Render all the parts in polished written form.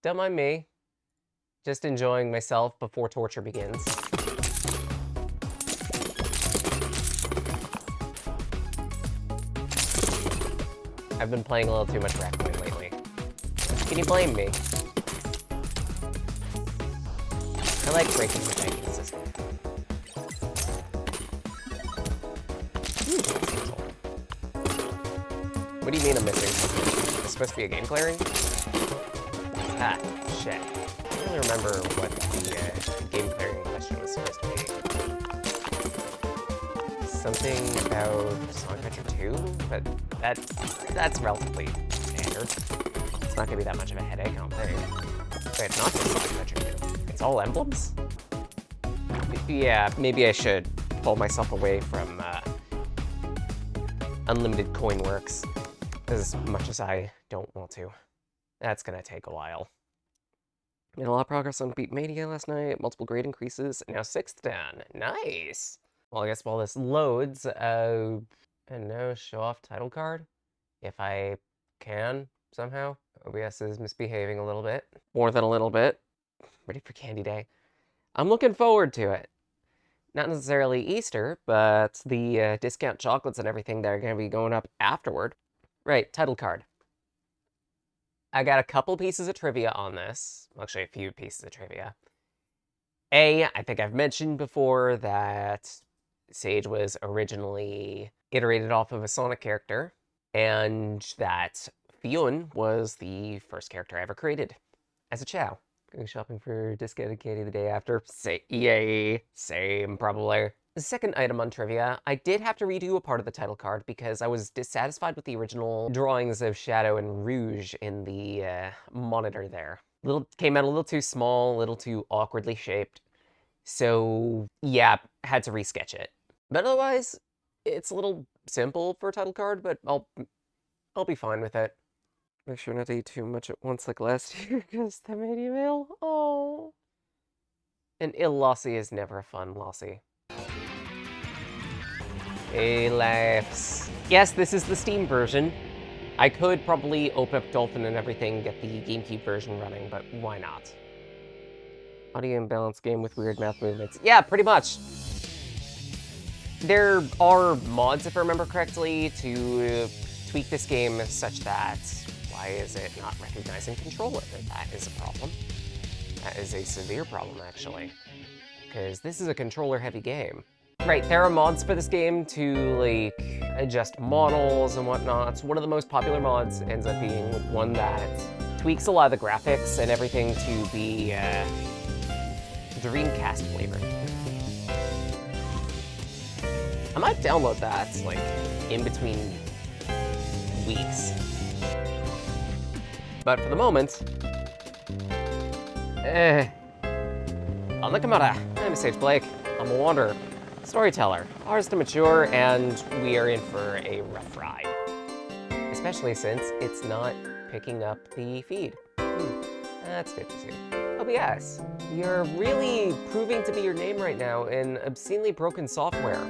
Don't mind me. Just enjoying myself before torture begins. I've been playing a little too much Racc Ruins lately. Can you blame me? I like breaking the banking system. What do you mean I'm missing something? Is this supposed to be a game clearing? Ah, shit. I don't really remember what the game clearing question was supposed to be. Something about Sonic Adventure 2? But that's relatively standard. It's not gonna be that much of a headache, I don't think. Wait, it's not just Sonic Adventure 2. It's all emblems? Yeah, maybe I should pull myself away from unlimited coin works as much as I don't want to. That's gonna take a while. Made a lot of progress on Beat Mania last night, multiple grade increases, and now 6th Dan. Nice! Well, I guess while this loads, and now show off title card, if I can, somehow. OBS is misbehaving a little bit. More than a little bit. Ready for Candy Day. I'm looking forward to it. Not necessarily Easter, but the discount chocolates and everything that are going to be going up afterward. Right, title card. I got a couple pieces of trivia on this. Actually, a few pieces of trivia. I think I've mentioned before that Sage was originally iterated off of a Sonic character, and that Fionn was the first character I ever created as a Chow. Going shopping for discounted candy the day after. Say EA. Same, probably. The second item on trivia, I did have to redo a part of the title card because I was dissatisfied with the original drawings of Shadow and Rouge in the monitor there. Came out a little too small, a little too awkwardly shaped. So yeah, had to resketch it. But otherwise, it's a little simple for a title card, but I'll be fine with it. Make sure not to eat too much at once like last year, because that made you ill. Oh. An ill Lossie is never a fun Lossie. Hey, laughs. Yes, this is the Steam version. I could probably open up Dolphin and everything, get the GameCube version running, but why not? Audio imbalance game with weird mouth movements. Yeah, pretty much. There are mods, if I remember correctly, to tweak this game such that why is it not recognizing controller? That is a problem. That is a severe problem, actually. Because this is a controller-heavy game. Right, there are mods for this game to, like, adjust models and whatnot. One of the most popular mods ends up being one that tweaks a lot of the graphics and everything to be Dreamcast flavored. I might download that, like, in between weeks. But for the moment, Anakamata. I'm Sage Blake. I'm a wanderer, storyteller, artist and mature, and we are in for a rough ride. Especially since it's not picking up the feed. That's good to see. OBS, you're really proving to be your name right now in obscenely broken software.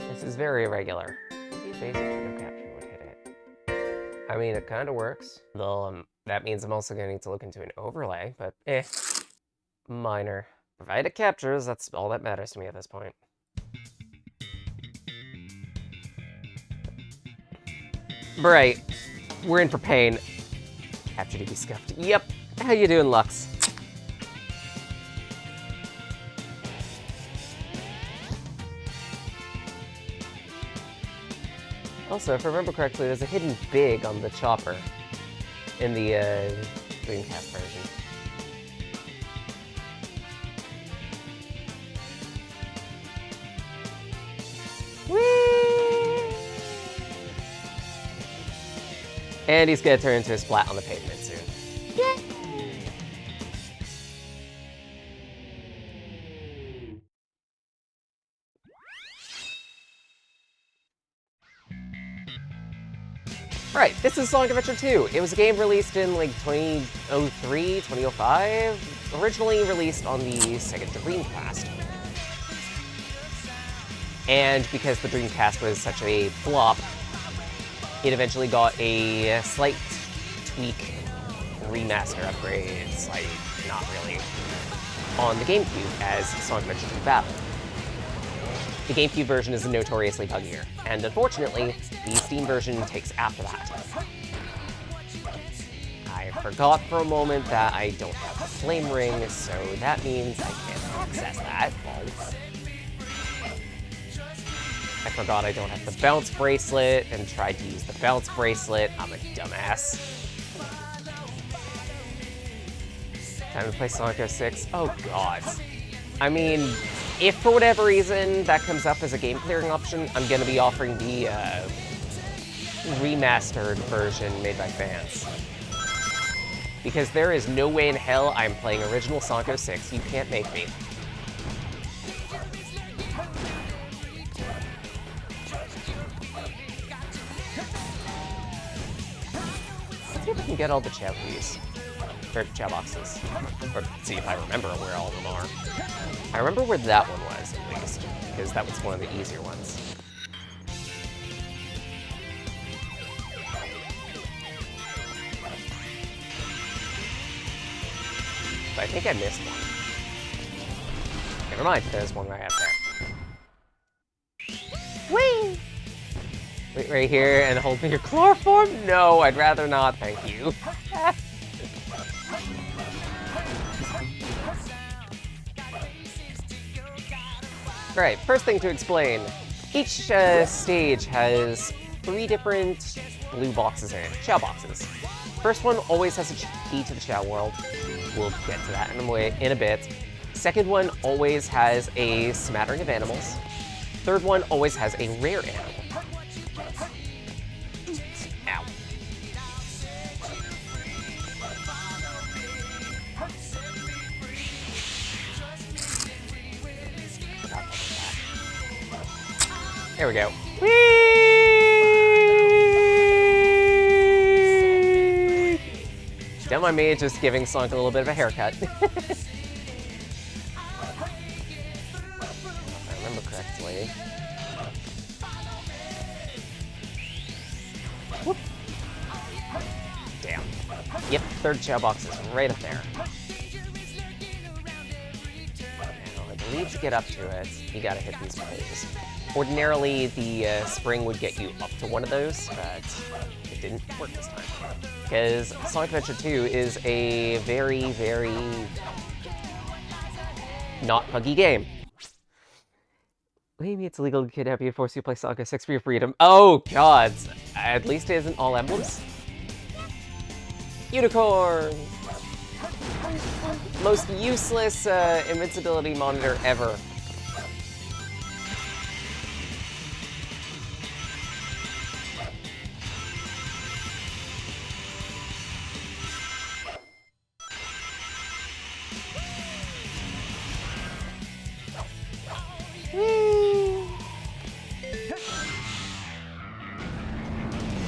This is very irregular. Maybe a basic video capture would hit it. I mean, it kind of works. Though, that means I'm also going to need to look into an overlay, but minor. Provided it captures, that's all that matters to me at this point. Right, we're in for pain. Capture to be scuffed. Yep. How you doing, Lux? Also, if I remember correctly, there's a hidden big on the chopper in the Dreamcast version. Whee! And he's gonna turn into a splat on the pavement soon. Yay! Right, this is Sonic Adventure 2. It was a game released in like 2003, 2005, originally released on the Sega Dreamcast. And because the Dreamcast was such a flop, it eventually got a slight tweak remaster upgrades, like, not really, on the GameCube as Sonic Adventure 2 Battle. The GameCube version is notoriously buggier, and unfortunately, the Steam version takes after that. I forgot for a moment that I don't have the Flame Ring, so that means I can't access that. I forgot I don't have the Bounce Bracelet, and tried to use the Bounce Bracelet. I'm a dumbass. Time to play Sonic 06. Oh god. I mean, if for whatever reason that comes up as a game clearing option, I'm gonna be offering the remastered version made by fans. Because there is no way in hell I'm playing original Sonic 06. You can't make me. Let's see if I can get all the Chow keys. Or Chow boxes. Or see if I remember where all of them are. I remember where that one was, at least. Because that was one of the easier ones. But I think I missed one. Never mind, there's one right up there. Whee! Wait right here and hold me your chloroform? No, I'd rather not, thank you. Right, first thing to explain. Each stage has 3 different blue boxes in it, Chow boxes. First one always has a key to the Chow world. We'll get to that in a bit. Second one always has a smattering of animals. Third one always has a rare animal. Ow. There we go. Whee! Don't mind me just giving Sonic a little bit of a haircut. If I remember correctly. Whoop. Damn. Yep, third Chow box is right up there. Now, I believe to get up to it, you gotta hit these poles. Ordinarily, the spring would get you up to one of those, but it didn't work this time. Because Sonic Adventure 2 is a very, very not buggy game. What do you mean it's illegal to kidnap you and force you to play Sonic 06 for your freedom? Oh, God! At least it isn't all emblems. Unicorn! Most useless invincibility monitor ever.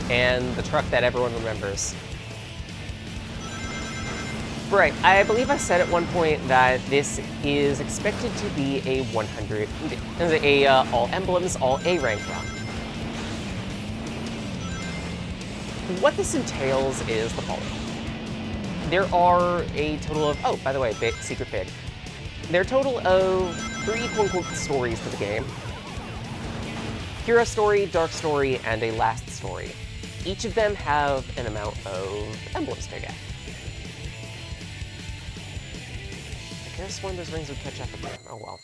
And the truck that everyone remembers. Right, I believe I said at one point that this is expected to be a 100, all emblems, all A rank run. What this entails is the following. There are a total of, oh, by the way, secret big. There are a total of 3 quote-unquote stories to the game. Hero story, dark story, and a last story. Each of them have an amount of emblems to get. I guess one of those rings would catch up again. Oh well.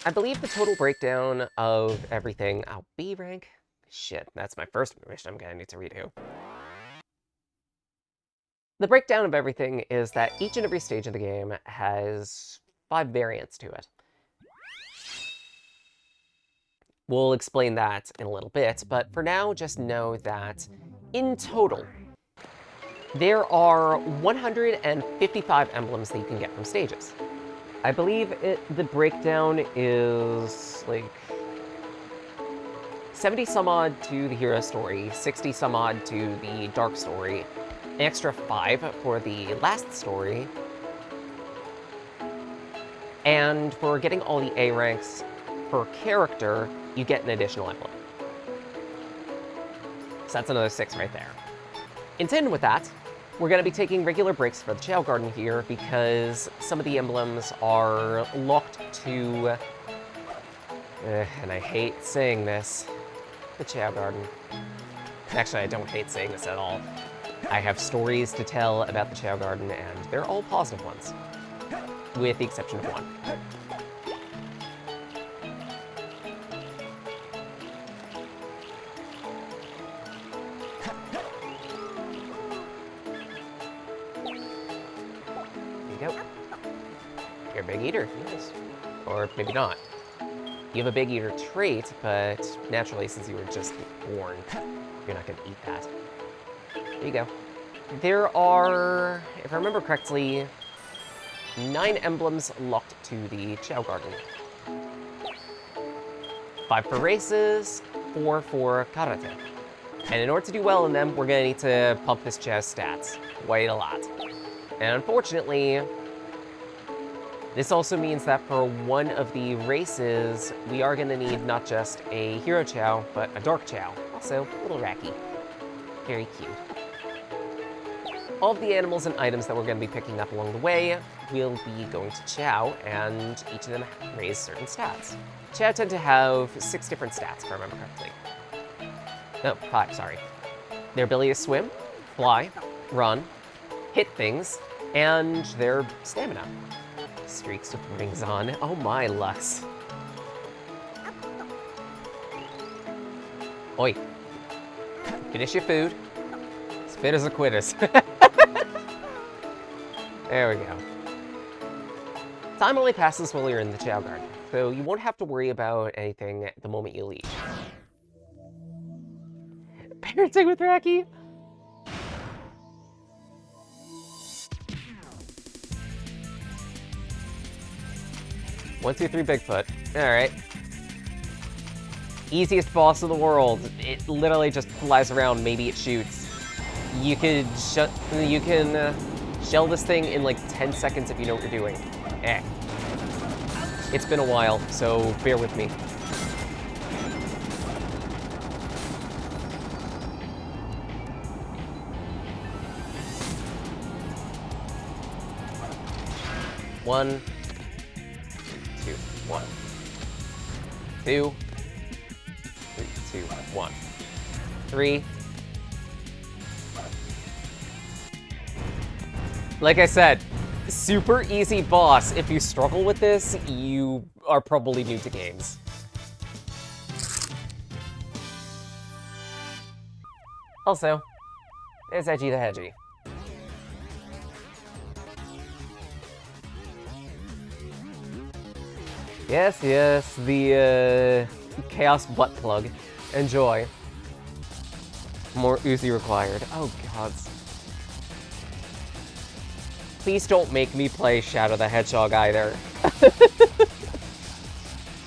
I believe the total breakdown of everything... Oh, B rank? Shit, that's my first mission I'm gonna need to redo. The breakdown of everything is that each and every stage of the game has 5 variants to it. We'll explain that in a little bit, but for now, just know that in total, there are 155 emblems that you can get from stages. I believe the breakdown is like 70 some odd to the hero story, 60 some odd to the dark story, an extra 5 for the last story, And for getting all the A ranks per character, you get an additional emblem. So that's another 6 right there. In tandem with that, we're going to be taking regular breaks for the Chow Garden here because some of the emblems are locked to, and I hate saying this, the Chow Garden. Actually, I don't hate saying this at all. I have stories to tell about the Chow Garden, and they're all positive ones, with the exception of one. You're a big eater, yes. Or maybe not. You have a big eater trait, but naturally, since you were just born, you're not going to eat that. There you go. There are, if I remember correctly, 9 emblems locked to the Chow Garden. 5 for races, 4 for karate. And in order to do well in them, we're going to need to pump this Chow's stats quite a lot. And unfortunately, this also means that for one of the races, we are going to need not just a Hero Chow, but a Dark Chow. Also, a little Racc. Very cute. All of the animals and items that we're going to be picking up along the way will be going to Chow, and each of them raise certain stats. Chow tend to have 6 different stats, if I remember correctly. No, 5, sorry. Their ability to swim, fly, run, hit things, and their stamina. Streaks with rings on. Oh my, Lux. Oi. Finish your food. Spitters or quitters. There we go. Time only passes while you're in the Chow Garden, so you won't have to worry about anything the moment you leave. Parenting with Racc. 1, 2, 3, Bigfoot. Alright. Easiest boss in the world. It literally just flies around, maybe it shoots. You can shell this thing in like 10 seconds if you know what you're doing. It's been a while, so bear with me. One, 1, 2, 3, 2, 1, 3. Like I said, super easy boss. If you struggle with this, you are probably new to games. Also, there's Edgy the Hedgy. Yes, yes, the Chaos butt plug. Enjoy. More Uzi required. Oh, gods. Please don't make me play Shadow the Hedgehog either.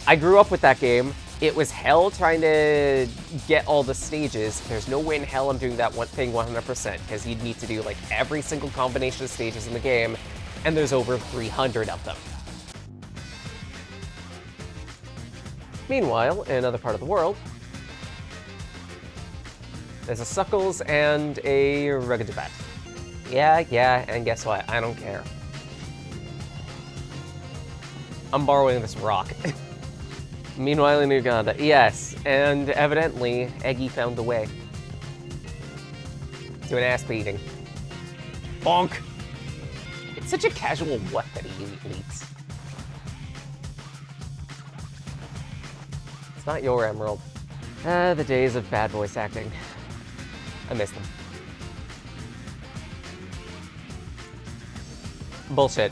I grew up with that game. It was hell trying to get all the stages. There's no way in hell I'm doing that one thing 100%, because you'd need to do like every single combination of stages in the game, and there's over 300 of them. Meanwhile, in another part of the world, there's a Suckles and a Rugged Tibet. Yeah, and guess what? I don't care. I'm borrowing this rock. Meanwhile in Uganda, yes, and evidently, Eggy found the way. To an ass beating. Bonk! It's such a casual what that he leaks. It's not your emerald. The days of bad voice acting. I miss them. Bullshit.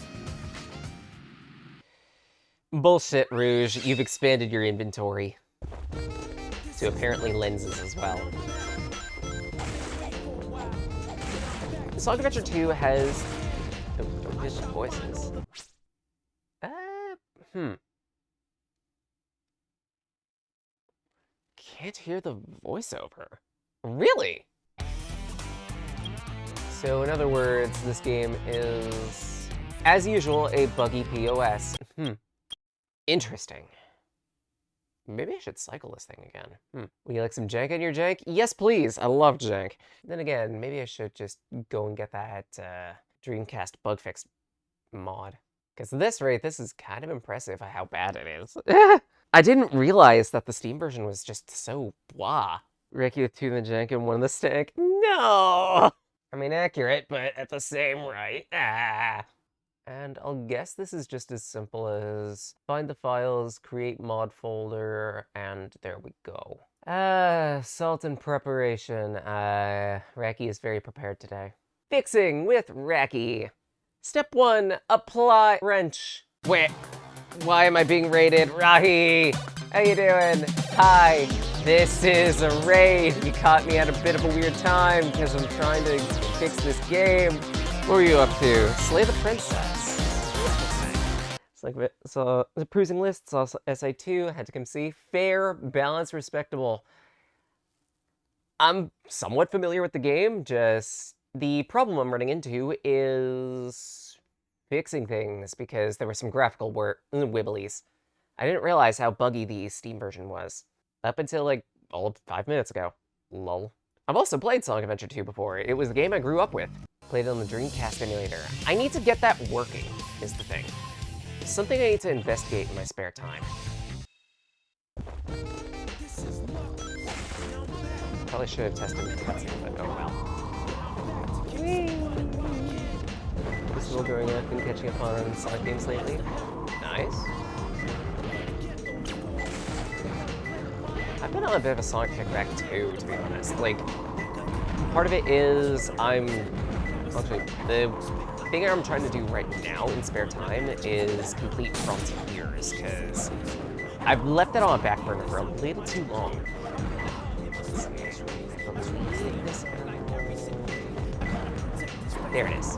Bullshit, Rouge. You've expanded your inventory to apparently lenses as well. Sonic Adventure 2 has those voices. Can't hear the voiceover. Really? So in other words, this game is, as usual, a buggy POS. Interesting. Maybe I should cycle this thing again. Would you like some jank on your jank? Yes, please. I love jank. Then again, maybe I should just go and get that Dreamcast bug fix mod. Because at this rate, this is kind of impressive how bad it is. I didn't realize that the Steam version was just so blah. Ricky with 2 in the jank and 1 in the stick. No! I mean, accurate, but at the same rate. And I'll guess this is just as simple as find the files, create mod folder, and there we go. Salt and preparation. Racc is very prepared today. Fixing with Racc. Step 1, apply wrench. Wait, why am I being raided? Rahi, how you doing? Hi, this is a raid. You caught me at a bit of a weird time because I'm trying to fix this game. What were you up to? Slay the princess. It's like, so the perusing list, saw SA2, had to come see. Fair, balanced, respectable. I'm somewhat familiar with the game, just the problem I'm running into is fixing things because there were some graphical wibblies. I didn't realize how buggy the Steam version was. Up until like all of 5 minutes ago. Lol. I've also played Sonic Adventure 2 before. It was a game I grew up with. Played it on the Dreamcast emulator. I need to get that working, is the thing. Something I need to investigate in my spare time. Probably should have tested the cutscene, but oh well. This is all growing up and catching up on Sonic games lately. Nice. I've been on a bit of a Sonic kickback too, to be honest. Like, part of it is actually, the thing I'm trying to do right now in spare time is complete Frontiers, because I've left that on a back burner for a little too long. There it is.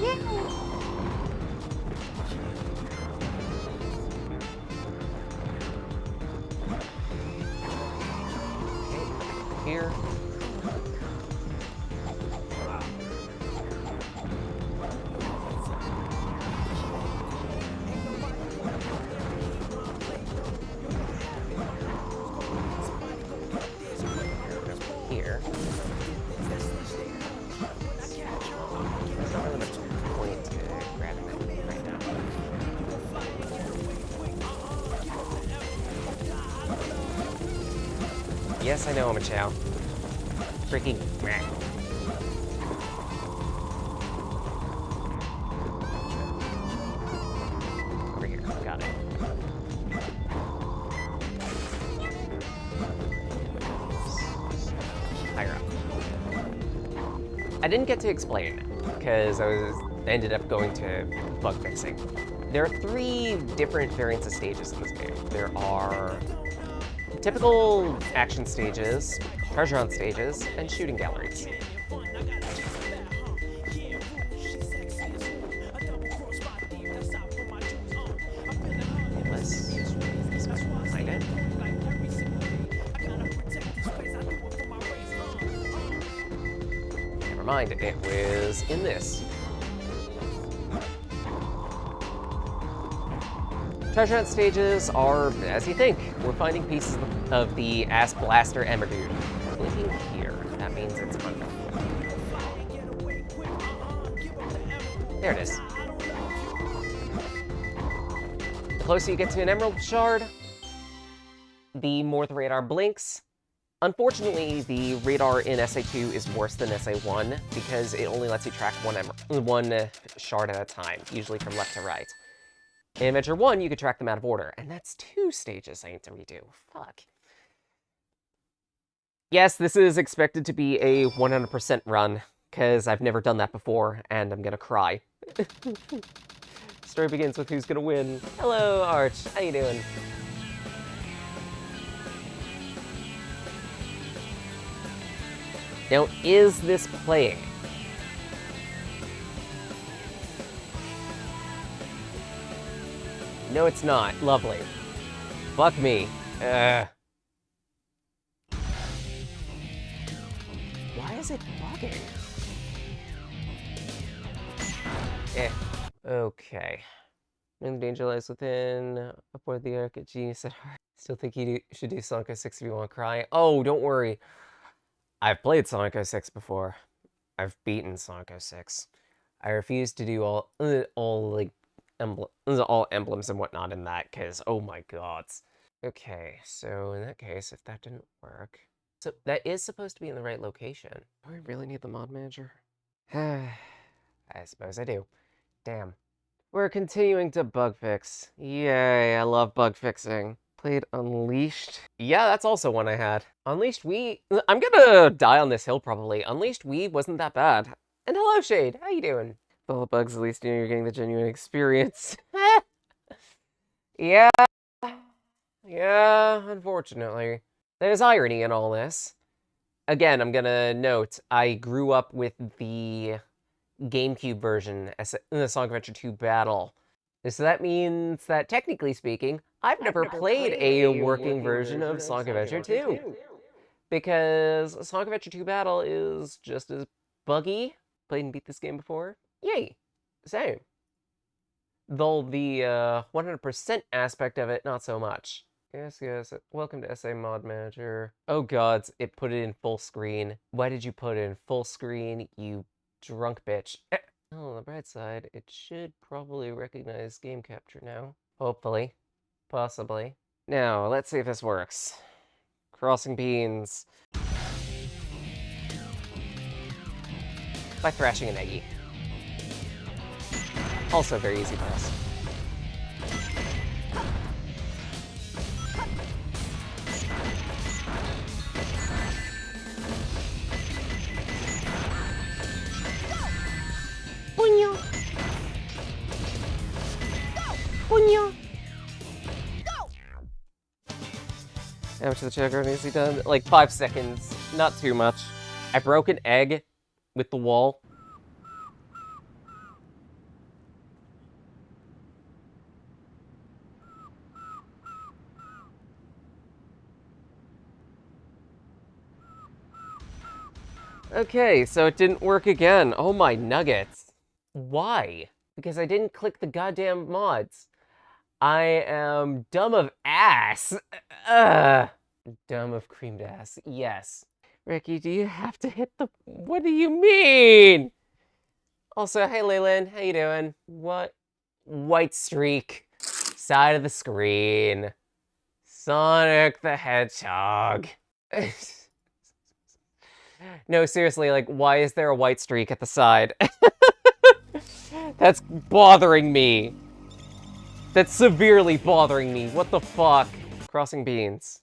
Yeah. Okay, here. Here. There's not really much point to grabbing it right now. Yes, I know I'm a chow. Freaking Racc. Over here, got it. Higher up. I didn't get to explain because I ended up going to bug fixing. There are 3 different variants of stages in this game. There are typical action stages, treasure hunt stages, and shooting galleries. Let's find it. Never mind, it was in this. Treasure hunt stages are, as you think, we're finding pieces of the Ass Blaster Emerdude. Clicking here, that means it's on. There it is. The closer you get to an Emerald Shard, the more the radar blinks. Unfortunately, the radar in SA2 is worse than SA1 because it only lets you track one shard at a time, usually from left to right. In Adventure 1, you could track them out of order, and that's 2 stages I need to redo. Fuck. Yes, this is expected to be a 100% run, because I've never done that before, and I'm gonna cry. Story begins with who's gonna win. Hello, Arch. How you doing? Now, is this playing? No, it's not. Lovely. Fuck me. Why is it bugging? Okay. And the danger lies within. Aboard the arc at Genius at heart. Still think you should do Sonic 06 if you want to cry. Oh, don't worry. I've played Sonic 06 before. I've beaten Sonic 06. I refuse to do all like all emblems and whatnot in that, because oh my god. Okay, so in that case, if that didn't work, so that is supposed to be in the right location. Do I really need the mod manager? I suppose I do. Damn. We're continuing to bug fix. Yay, I love bug fixing. Played Unleashed. Yeah, that's also one I had. Unleashed Wii. I'm gonna die on this hill probably. Unleashed Wii wasn't that bad. And hello, Shade. How you doing? With all the bugs, at least you know you're getting the genuine experience. Yeah. Yeah, unfortunately. There's irony in all this. Again, I'm gonna note, I grew up with the GameCube version, the Sonic Adventure 2 Battle. So that means that, technically speaking, I've never played a working version of Sonic Adventure 2. Because Sonic Adventure 2 Battle is just as buggy. Played and beat this game before. Yay. Same. Though the 100% aspect of it, not so much. Yes, yes. Welcome to SA Mod Manager. Oh god, it put it in full screen. Why did you put it in full screen, you drunk bitch? Oh, on the bright side, it should probably recognize game capture now. Hopefully. Possibly. Now, let's see if this works. Crossing beans. By thrashing an eggy. Also very easy pass. Puño. Puño. How much of the checker needs to be done? Like 5 seconds. Not too much. I broke an egg with the wall. Okay, so it didn't work again. Oh my nuggets. Why? Because I didn't click the goddamn mods. I am dumb of ass. Ugh. Dumb of creamed ass. Yes. Ricky, do you have to hit the... What do you mean? Also, hey Leland, how you doing? What? White streak. Side of the screen. Sonic the Hedgehog. No, seriously, like, why is there a white streak at the side? That's bothering me. That's severely bothering me. What the fuck? Crossing beans.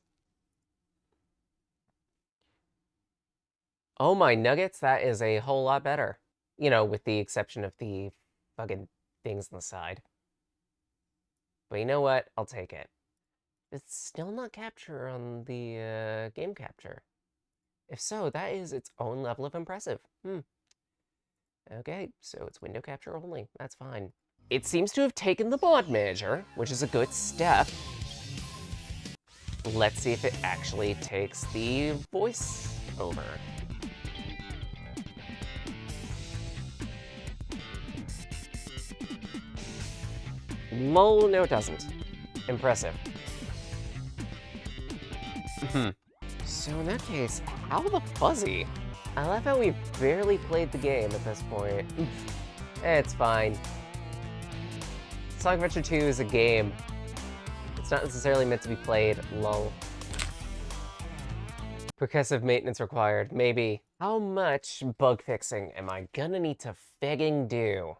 Oh my nuggets, that is a whole lot better. You know, with the exception of the fucking things on the side. But you know what? I'll take it. It's still not capture on the game capture. If so, that is its own level of impressive. Okay, so it's window capture only. That's fine. It seems to have taken the mod manager, which is a good step. Let's see if it actually takes the voice over. Lol, no it doesn't. Impressive. So in that case, how the fuzzy? I love how we've barely played the game at this point. It's fine. Sonic Adventure 2 is a game. It's not necessarily meant to be played, lol. Progressive maintenance required, maybe. How much bug fixing am I gonna need to frigging do?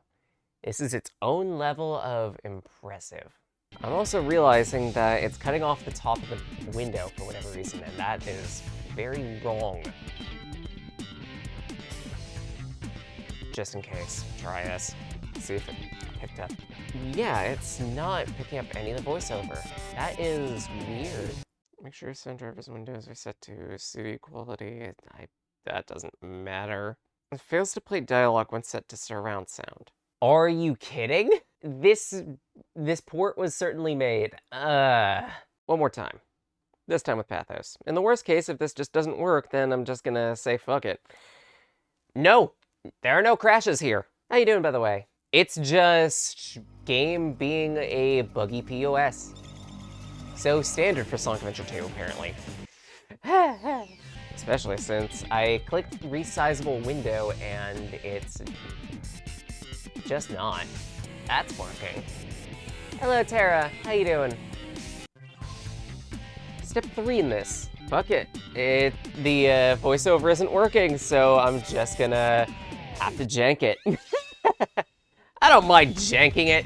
This is its own level of impressive. I'm also realizing that it's cutting off the top of the window for whatever reason, and that is very wrong. Just in case, try this. See if it picked up. Yeah, it's not picking up any of the voiceover. That is weird. Make sure Sun driver's windows are set to CD quality. That doesn't matter. It fails to play dialogue when set to surround sound. Are you kidding? This port was certainly made. One more time. This time with Pathos. In the worst case, if this just doesn't work, then I'm just gonna say fuck it. No! There are no crashes here. How you doing, by the way? It's just game being a buggy POS. So standard for Sonic Adventure 2, apparently. Especially since I clicked resizable window and it's just not. That's working. Hello, Tara. How you doing? Step 3 in this. Fuck it. The voiceover isn't working, so I'm just gonna have to jank it. I don't mind janking it.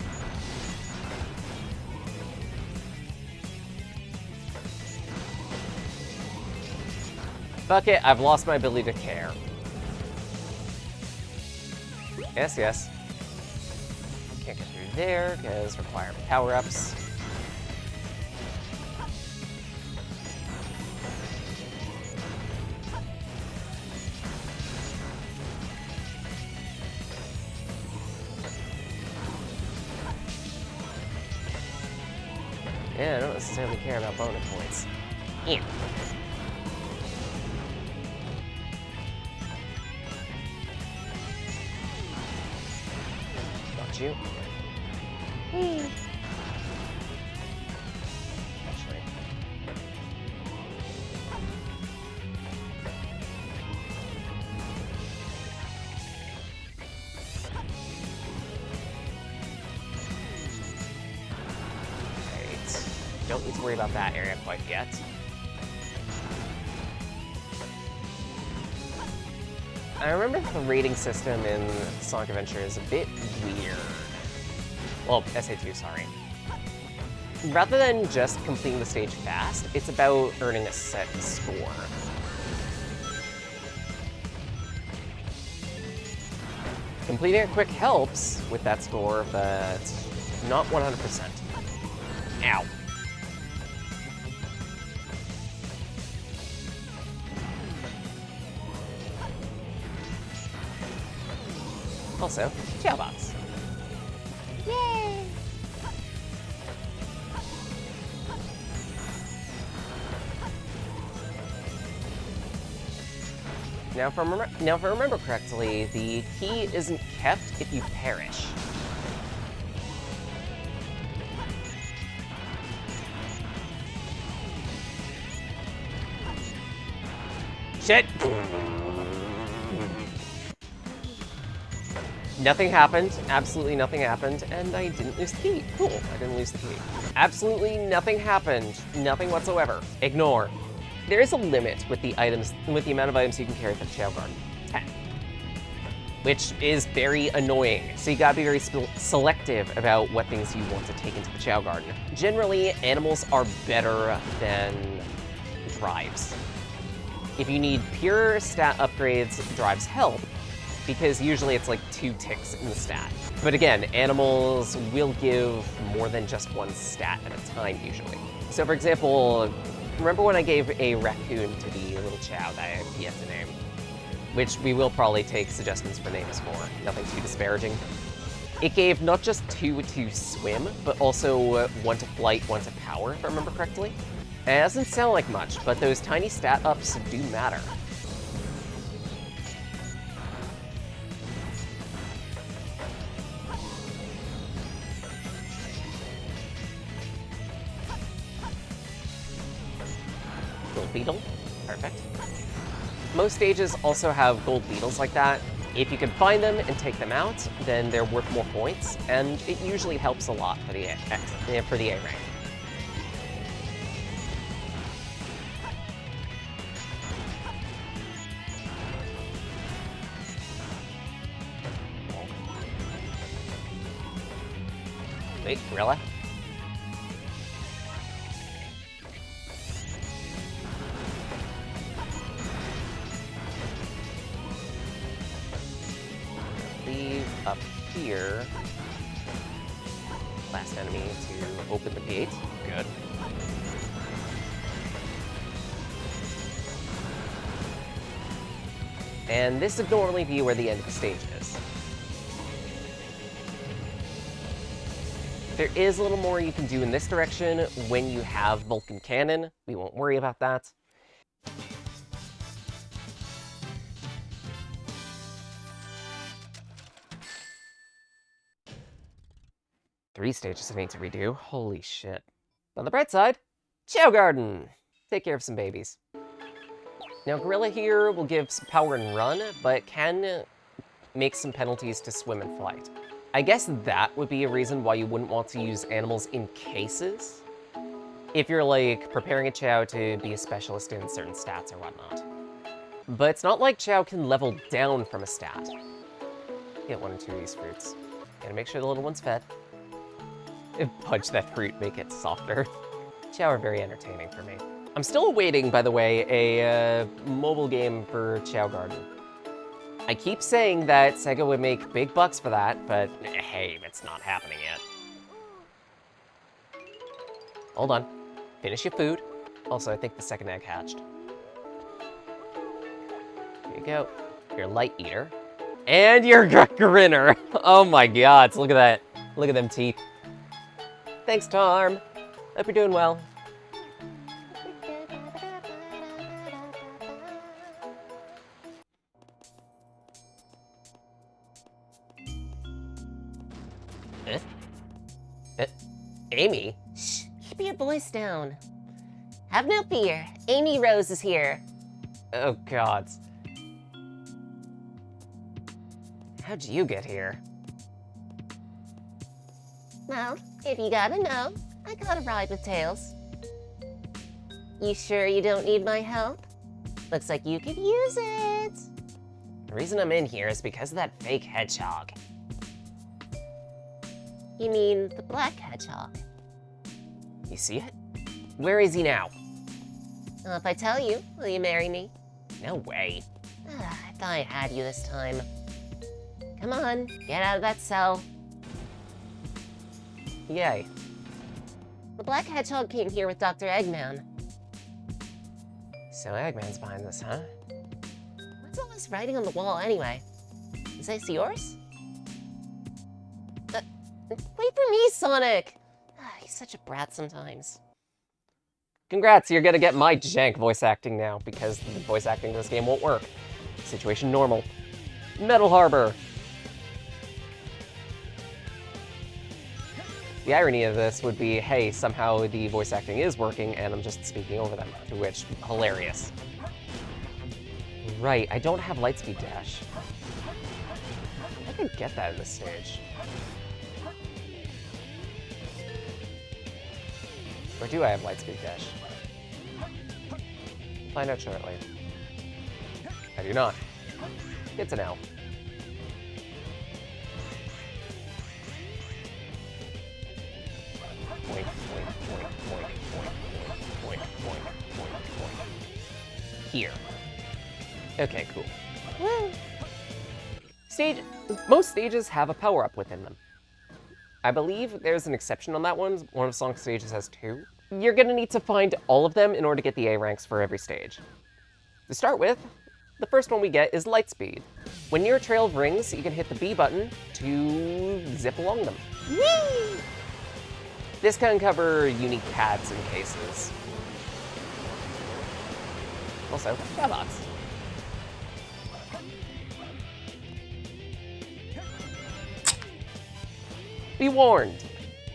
Fuck it, I've lost my ability to care. Yes, yes. Can't get through there, because require power-ups. Yeah, I don't necessarily care about bonus points. Yeah. Got you. Hey. Actually. Don't need to worry about that area quite yet. I remember the rating system in Sonic Adventure is a bit weird. Well, SA2, sorry. Rather than just completing the stage fast, it's about earning a set score. Completing it quick helps with that score, but not 100%. Ow. Also, Jailbox. Yay! Now, if I remember correctly, the key isn't kept if you perish. Shit! Nothing happened, absolutely nothing happened, and I didn't lose the key. Cool, I didn't lose the key. Absolutely nothing happened, nothing whatsoever. Ignore. There is a limit with the amount of items you can carry for the Chao Garden. 10. Which is very annoying, so you gotta be very selective about what things you want to take into the Chao Garden. Generally, animals are better than drives. If you need pure stat upgrades, drives help, because usually it's like 2 ticks in the stat. But again, animals will give more than just 1 stat at a time, usually. So for example, remember when I gave a raccoon to the little Chao that I have yet to name? Which we will probably take suggestions for names for, nothing too disparaging. It gave not just 2 to swim, but also 1 to flight, 1 to power, if I remember correctly. It doesn't sound like much, but those tiny stat ups do matter. Gold beetle, perfect. Most stages also have gold beetles like that. If you can find them and take them out, then they're worth more points, and it usually helps a lot for the A rank. Wait, Gorilla? Leave up here. Last enemy to open the gate. Good. And this would normally be where the end of the stage is. There is a little more you can do in this direction when you have Vulcan Cannon. We won't worry about that. 3 stages I need to redo. Holy shit. On the bright side, Chow Garden! Take care of some babies. Now, Gorilla here will give some power and run, but can make some penalties to swim and flight. I guess that would be a reason why you wouldn't want to use animals in cases. If you're, like, preparing a Chow to be a specialist in certain stats or whatnot. But it's not like Chow can level down from a stat. Get 1 or 2 of these fruits. Gotta make sure the little one's fed. Punch that fruit, make it softer. Chow are very entertaining for me. I'm still awaiting, by the way, a mobile game for Chow Garden. I keep saying that Sega would make big bucks for that, but hey, it's not happening yet. Hold on. Finish your food. Also, I think the second egg hatched. Here you go. You're a light eater. And you're a grinner. Oh my god, look at that. Look at them teeth. Thanks, Tarm. Hope you're doing well. Amy? Shh, keep your voice down. Have no fear, Amy Rose is here. Oh god. How'd you get here? Well, if you gotta know, I got a ride with Tails. You sure you don't need my help? Looks like you could use it. The reason I'm in here is because of that fake hedgehog. You mean the black hedgehog? You see it? Where is he now? Well, if I tell you, will you marry me? No way. I thought I had you this time. Come on, get out of that cell. Yay. The black hedgehog came here with Dr. Eggman. So Eggman's behind this, huh? What's all this writing on the wall anyway? Is this yours? Wait for me, Sonic! He's such a brat sometimes. Congrats, you're gonna get my jank voice acting now, because the voice acting in this game won't work. Situation normal. Metal Harbor! The irony of this would be, hey, somehow the voice acting is working and I'm just speaking over them, to which, hilarious. Right, I don't have Lightspeed Dash. I could get that in this stage. Or do I have Lightspeed Dash? Find out shortly. I do not. Good to know. Boink, boink, boink, boink, boink, boink, boink, boink, boink. Here. Okay, cool. Woo! Most stages have a power-up within them. I believe there's an exception on that one. One of Sonic's stages has 2. You're gonna need to find all of them in order to get the A ranks for every stage. To start with, the first one we get is Lightspeed. When near a trail of rings, you can hit the B button to zip along them. Whee! This can cover unique paths and cases. Also, robots. Be warned,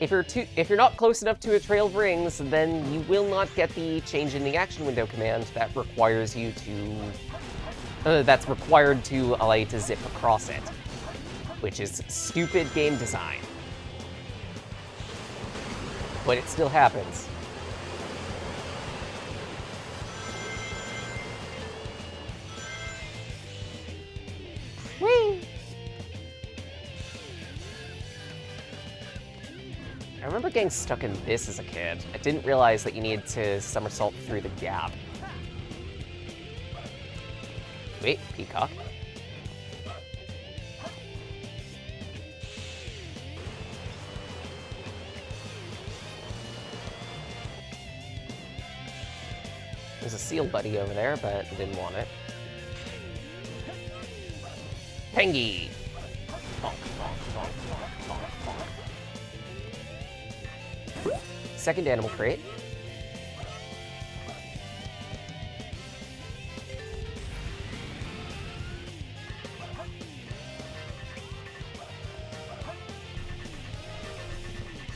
if you're not close enough to a trail of rings, then you will not get the change in the action window command that requires you to, that's required to allow you to zip across it, which is stupid game design. But it still happens. Whee! I remember getting stuck in this as a kid. I didn't realize that you needed to somersault through the gap. Wait, peacock. There's a seal buddy over there, but I didn't want it. Pengy! Bonk, bonk, bonk, bonk, bonk, bonk. Second animal crate.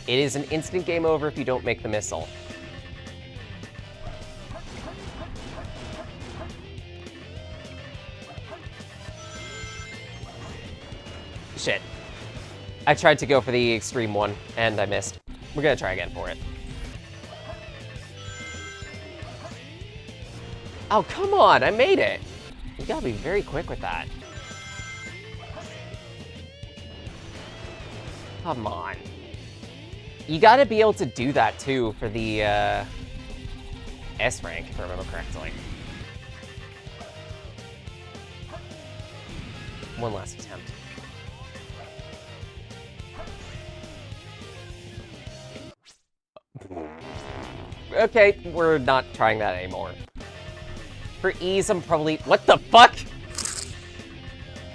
It is an instant game over if you don't make the missile. Shit. I tried to go for the extreme one, and I missed. We're gonna try again for it. Oh, come on, I made it! You gotta be very quick with that. Come on. You gotta be able to do that, too, for the, S rank, if I remember correctly. One last attempt. Okay, we're not trying that anymore. For ease, I'm probably... What the fuck?!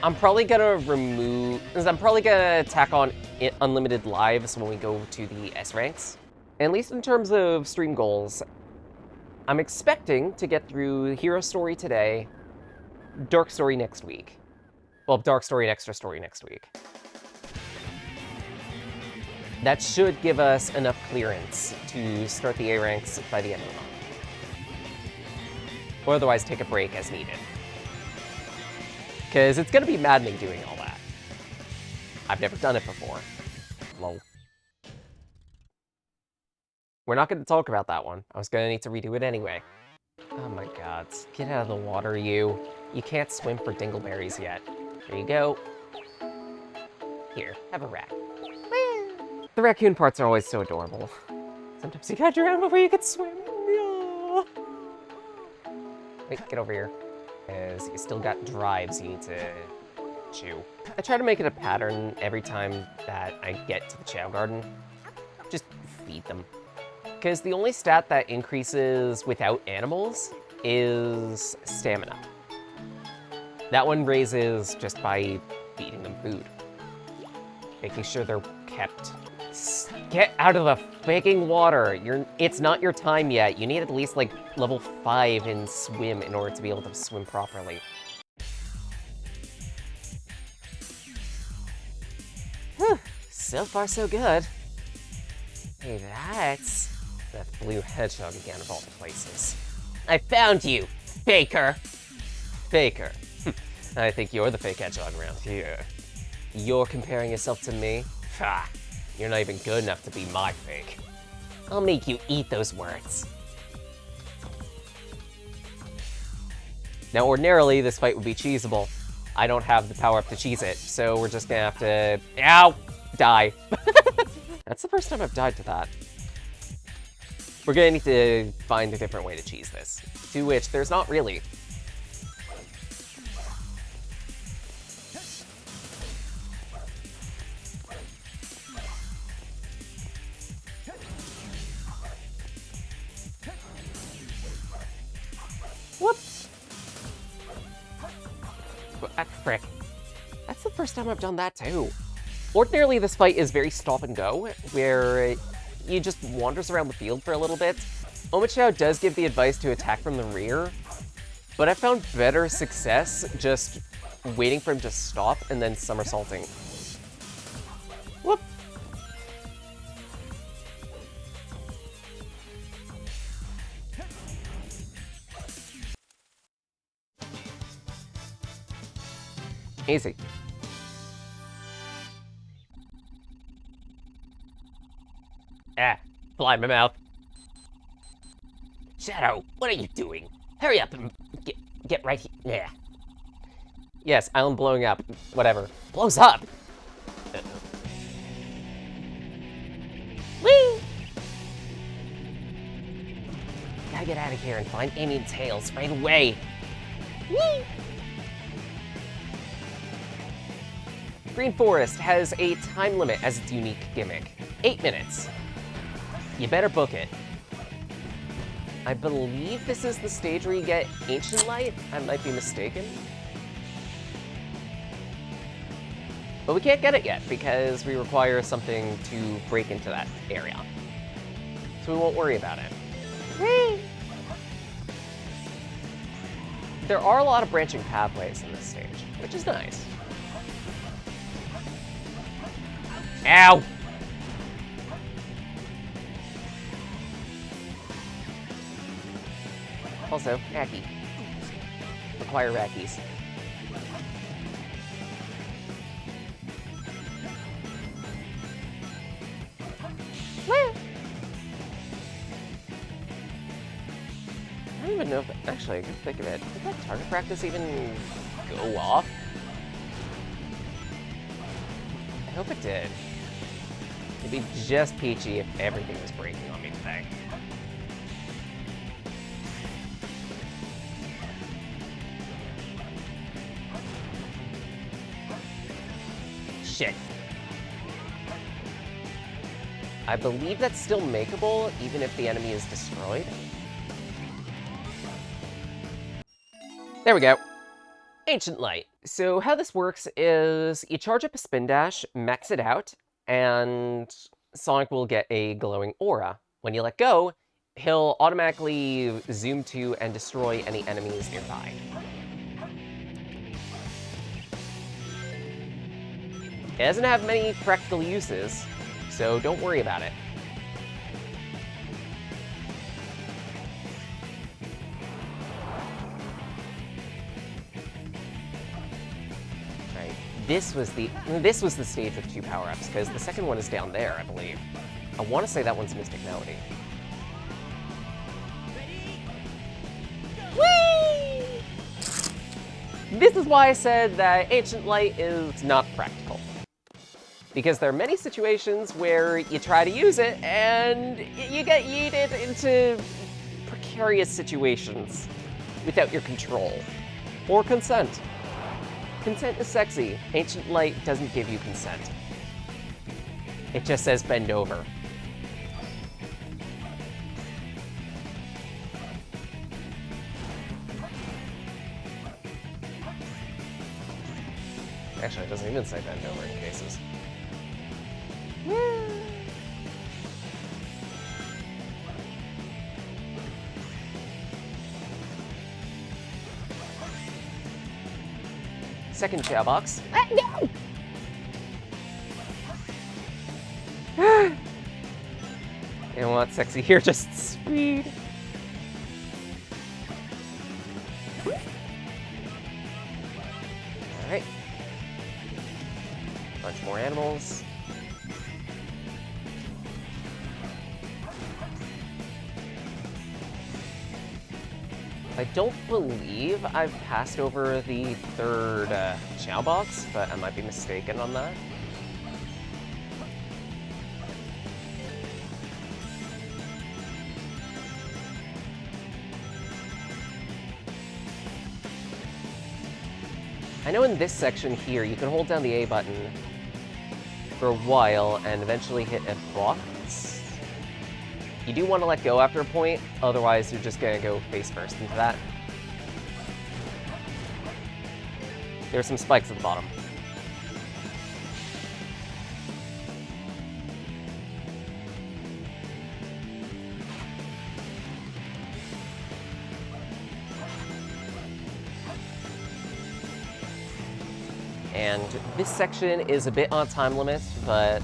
I'm probably gonna tack on unlimited lives when we go to the S ranks. At least in terms of stream goals, I'm expecting to get through Hero Story today, Dark Story next week. Well, Dark Story and Extra Story next week. That should give us enough clearance to start the A ranks by the end of the month. Or otherwise take a break as needed. Because it's going to be maddening doing all that. I've never done it before. Lol. We're not going to talk about that one. I was going to need to redo it anyway. Oh my god. Get out of the water, you. You can't swim for dingleberries yet. Here you go. Here, have a rack. The raccoon parts are always so adorable. Sometimes you gotta drown before you can swim. Yeah. Wait, get over here. Because you still got drives you need to chew. I try to make it a pattern every time that I get to the Chow Garden. Just feed them. Because the only stat that increases without animals is stamina. That one raises just by feeding them food. Making sure they're kept. Get out of the freaking water! It's not your time yet. You need at least like level 5 in swim in order to be able to swim properly. Whew, so far so good. Hey, that's that blue hedgehog again of all places. I found you, faker! Faker. I think you're the fake hedgehog around here. You're comparing yourself to me? Ha! You're not even good enough to be my fake. I'll make you eat those words. Now, ordinarily, this fight would be cheesable. I don't have the power up to cheese it, so we're just gonna have to... Ow! Die. That's the first time I've died to that. We're gonna need to find a different way to cheese this. To which, there's not really. Whoops! Frick. That's the first time I've done that too. Ordinarily, this fight is very stop and go, where he just wanders around the field for a little bit. Omochao does give the advice to attack from the rear, but I found better success just waiting for him to stop and then somersaulting. Whoop! Easy. Ah, fly in my mouth. Shadow, what are you doing? Hurry up and get right here. Yeah. Yes, island blowing up. Whatever. Blows up! Whee! Gotta get out of here and find Amy and Tails right away. Whee! Green Forest has a time limit as its unique gimmick. 8 minutes. You better book it. I believe this is the stage where you get Ancient Light. I might be mistaken. But we can't get it yet because we require something to break into that area. So we won't worry about it. Whee! There are a lot of branching pathways in this stage, which is nice. Also, Racc. Require Rackies. Woo! I don't even know if... Actually, I can think of it. Did that target practice even go off? I hope it did. It'd be just peachy if everything was breaking on me today. Shit. I believe that's still makeable, even if the enemy is destroyed. There we go. Ancient Light. So how this works is you charge up a spin dash, max it out, and Sonic will get a glowing aura. When you let go, he'll automatically zoom to and destroy any enemies nearby. It doesn't have many practical uses, so don't worry about it. This was the stage with 2 power-ups, because the second one is down there, I believe. I want to say that one's Mystic Melody. Whee! This is why I said that Ancient Light is not practical. Because there are many situations where you try to use it, and you get yeeted into precarious situations without your control. Or consent. Consent is sexy. Ancient Light doesn't give you consent. It just says bend over. Actually, it doesn't even say bend over in cases. Woo! Second Chow box. Ah, no! You know what, sexy here, just speed. Alright. Bunch more animals. I don't believe I've passed over the third Chow box, but I might be mistaken on that. I know in this section here, you can hold down the A button for a while and eventually hit a box. You do want to let go after a point, otherwise you're just going to go face first into that. There's some spikes at the bottom. And this section is a bit on time limit, but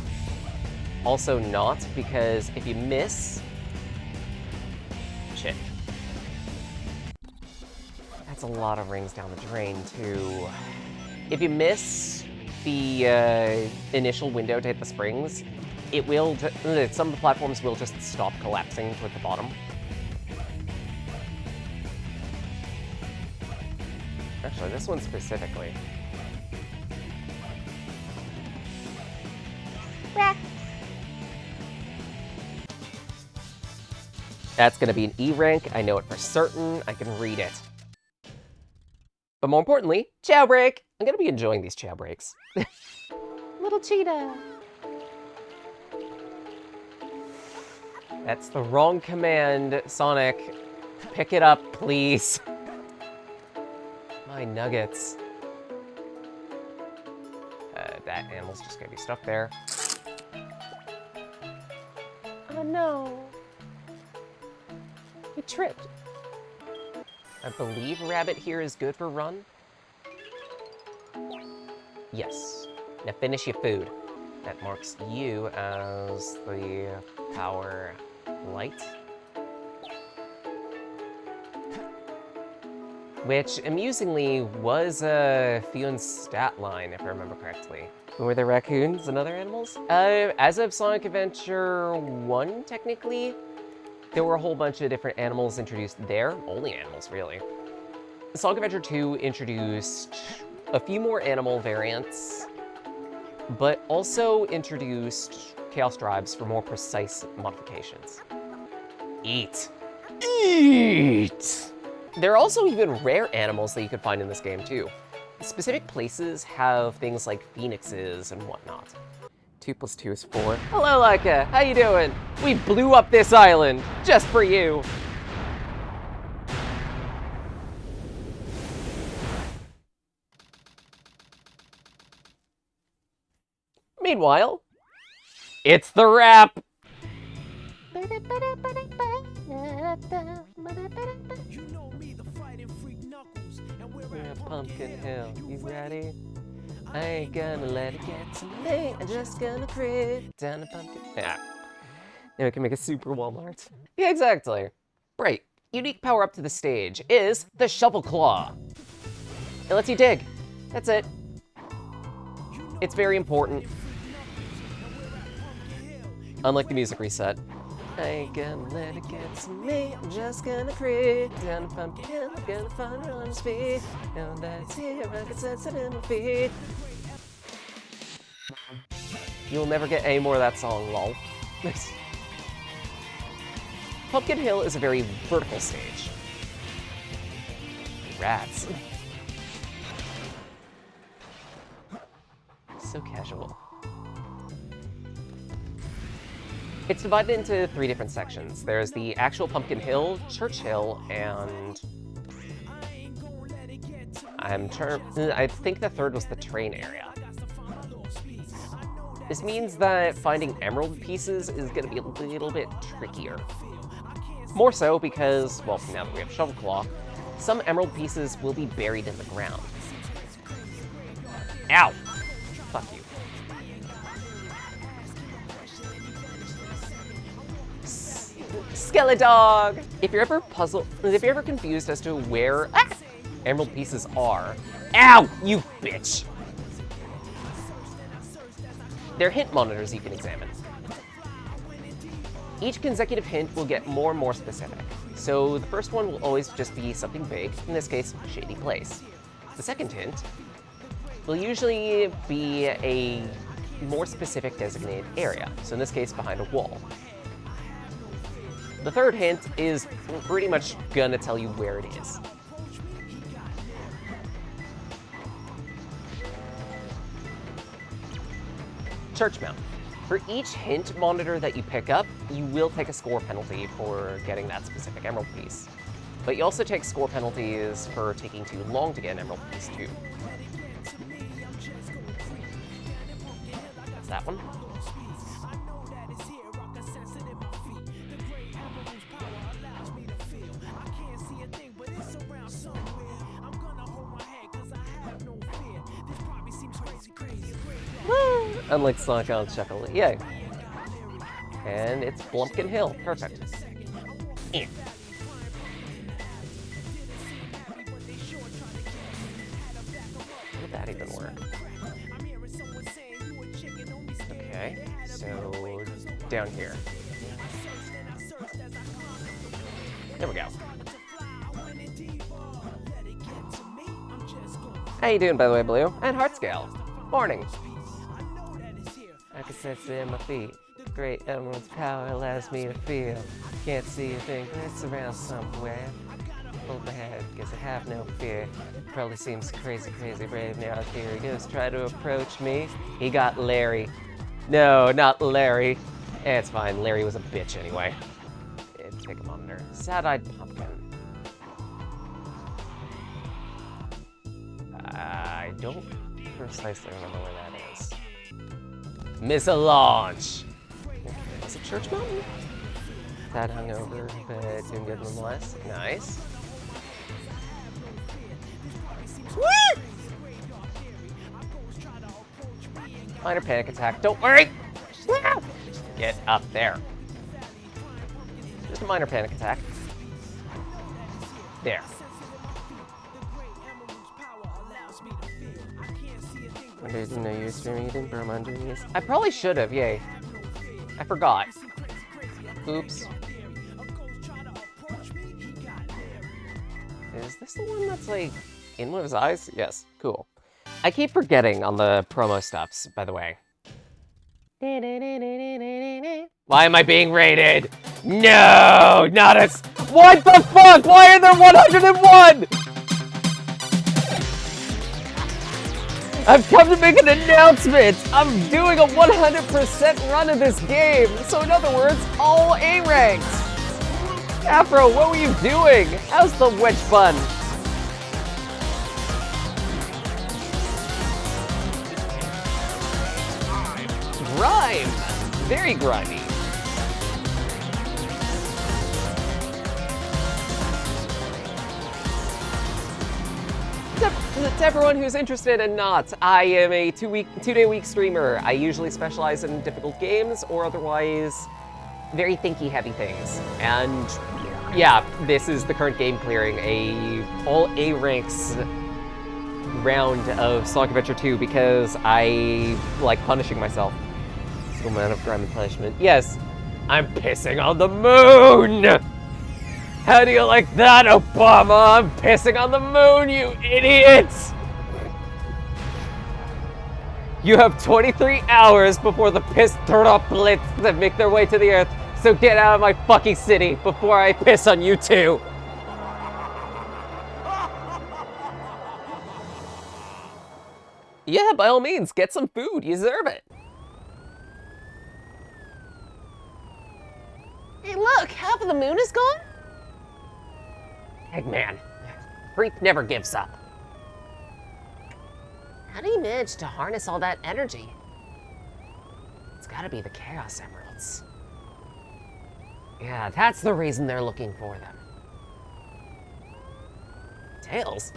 also not, because if you miss... Shit. That's a lot of rings down the drain, too. If you miss the initial window to hit the springs, it will... some of the platforms will just stop collapsing toward the bottom. Actually, this one specifically. Racc. That's gonna be an E rank, I know it for certain, I can read it. But more importantly, chow break! I'm gonna be enjoying these chow breaks. Little cheetah. That's the wrong command, Sonic. Pick it up, please. My nuggets. That animal's just gonna be stuck there. Oh no. He tripped. I believe rabbit here is good for run. Yes. Now finish your food. That marks you as the power light. which amusingly was Fion's stat line, if I remember correctly. Were there raccoons and other animals? As of Sonic Adventure 1, technically, there were a whole bunch of different animals introduced there. Only animals, really. Sonic Adventure 2 introduced a few more animal variants, but also introduced Chaos Drives for more precise modifications. Eat. Eat! There are also even rare animals that you could find in this game, too. Specific places have things like phoenixes and whatnot. 2 + 2 is 4. Hello, Laika. How you doing? We blew up this island just for you. Meanwhile, it's the rap. Pumpkin Hill, you ready? I ain't gonna let it get to me. I'm just gonna crit down the pumpkin. Yeah. Now we can make a super Walmart. Yeah, exactly. Right. Unique power up to the stage is the Shovel Claw. It lets you dig. That's it. It's very important. Unlike the music reset. I ain't gonna let it get to me. I'm just gonna crit down the pumpkin hill. I'm gonna find her on his feet. Now that's here, I can sense it in my feet. You'll never get any more of that song, lol. Pumpkin Hill is a very vertical stage. Rats. So casual. It's divided into 3 different sections. There's the actual Pumpkin Hill, Church Hill, and I think the third was the train area. This means that finding emerald pieces is going to be a little bit trickier. More so because, well, now that we have Shovel Claw, some emerald pieces will be buried in the ground. Ow! Fuck you. Skeledog! If you're ever confused as to where emerald pieces are, ow, you bitch! They're hint monitors you can examine. Each consecutive hint will get more and more specific. So the first one will always just be something vague, in this case, shady place. The second hint will usually be a more specific designated area, so in this case, behind a wall. The third hint is pretty much gonna tell you where it is. Church Mountain. For each hint monitor that you pick up, you will take a score penalty for getting that specific emerald piece. But you also take score penalties for taking too long to get an emerald piece too. That's that one. Unlike Sonic on Chuckle, yay. And it's Blumpkin Hill, perfect. Eh. Would that even work? Okay, so down here. There we go. How you doing, by the way, Blue? And Heartscale. Morning. I can sense it in my feet. Great emerald's power allows me to feel. Can't see a thing, but it's around somewhere. Hold my head, guess I have no fear. Probably seems crazy, crazy brave. Now here he goes, try to approach me. He got Larry. No, not Larry. It's fine, Larry was a bitch anyway. Take a monitor. Sad-eyed pumpkin. I don't precisely remember where that is. Miss a launch! Okay, is it Church Mountain? That hung over, but doing good nonetheless. Nice. Woo! Minor panic attack, don't worry! Get up there. Just a minor panic attack. There. I didn't know you were streaming. You didn't burn underneath. I probably should have, yay. I forgot. Oops. Is this the one that's like in one of his eyes? Yes, cool. I keep forgetting on the promo stuffs, by the way. Why am I being rated? No, not as. What the fuck? Why are there 101? I've come to make an announcement! I'm doing a 100% run of this game! So in other words, all A ranks! Afro, what were you doing? How's the wedge bun? Grime! Very grimy. To everyone who's interested and not, I am a two-day-week streamer. I usually specialize in difficult games or otherwise very thinky heavy things. And yeah, this is the current game clearing, all A ranks round of Sonic Adventure 2 because I like punishing myself. Still man of grime and punishment. Yes, I'm pissing on the moon! How do you like that, Obama? I'm pissing on the moon, you idiots! You have 23 hours before the piss droplets that make their way to the earth, so get out of my fucking city before I piss on you too! Yeah, by all means, get some food, you deserve it. Hey, look, half of the moon is gone? Eggman, freak never gives up. How do you manage to harness all that energy? It's gotta be the Chaos Emeralds. Yeah, that's the reason they're looking for them. Tails?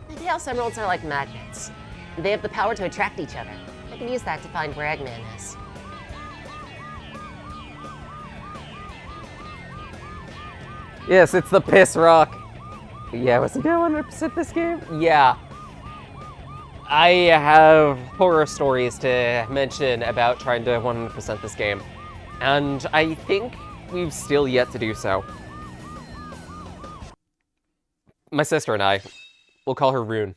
The Chaos Emeralds are like magnets. They have the power to attract each other. I can use that to find where Eggman is. Yes, it's the piss rock. Yeah, was it 100% this game? Yeah. I have horror stories to mention about trying to 100% this game. And I think we've still yet to do so. My sister and I, we'll call her Rune.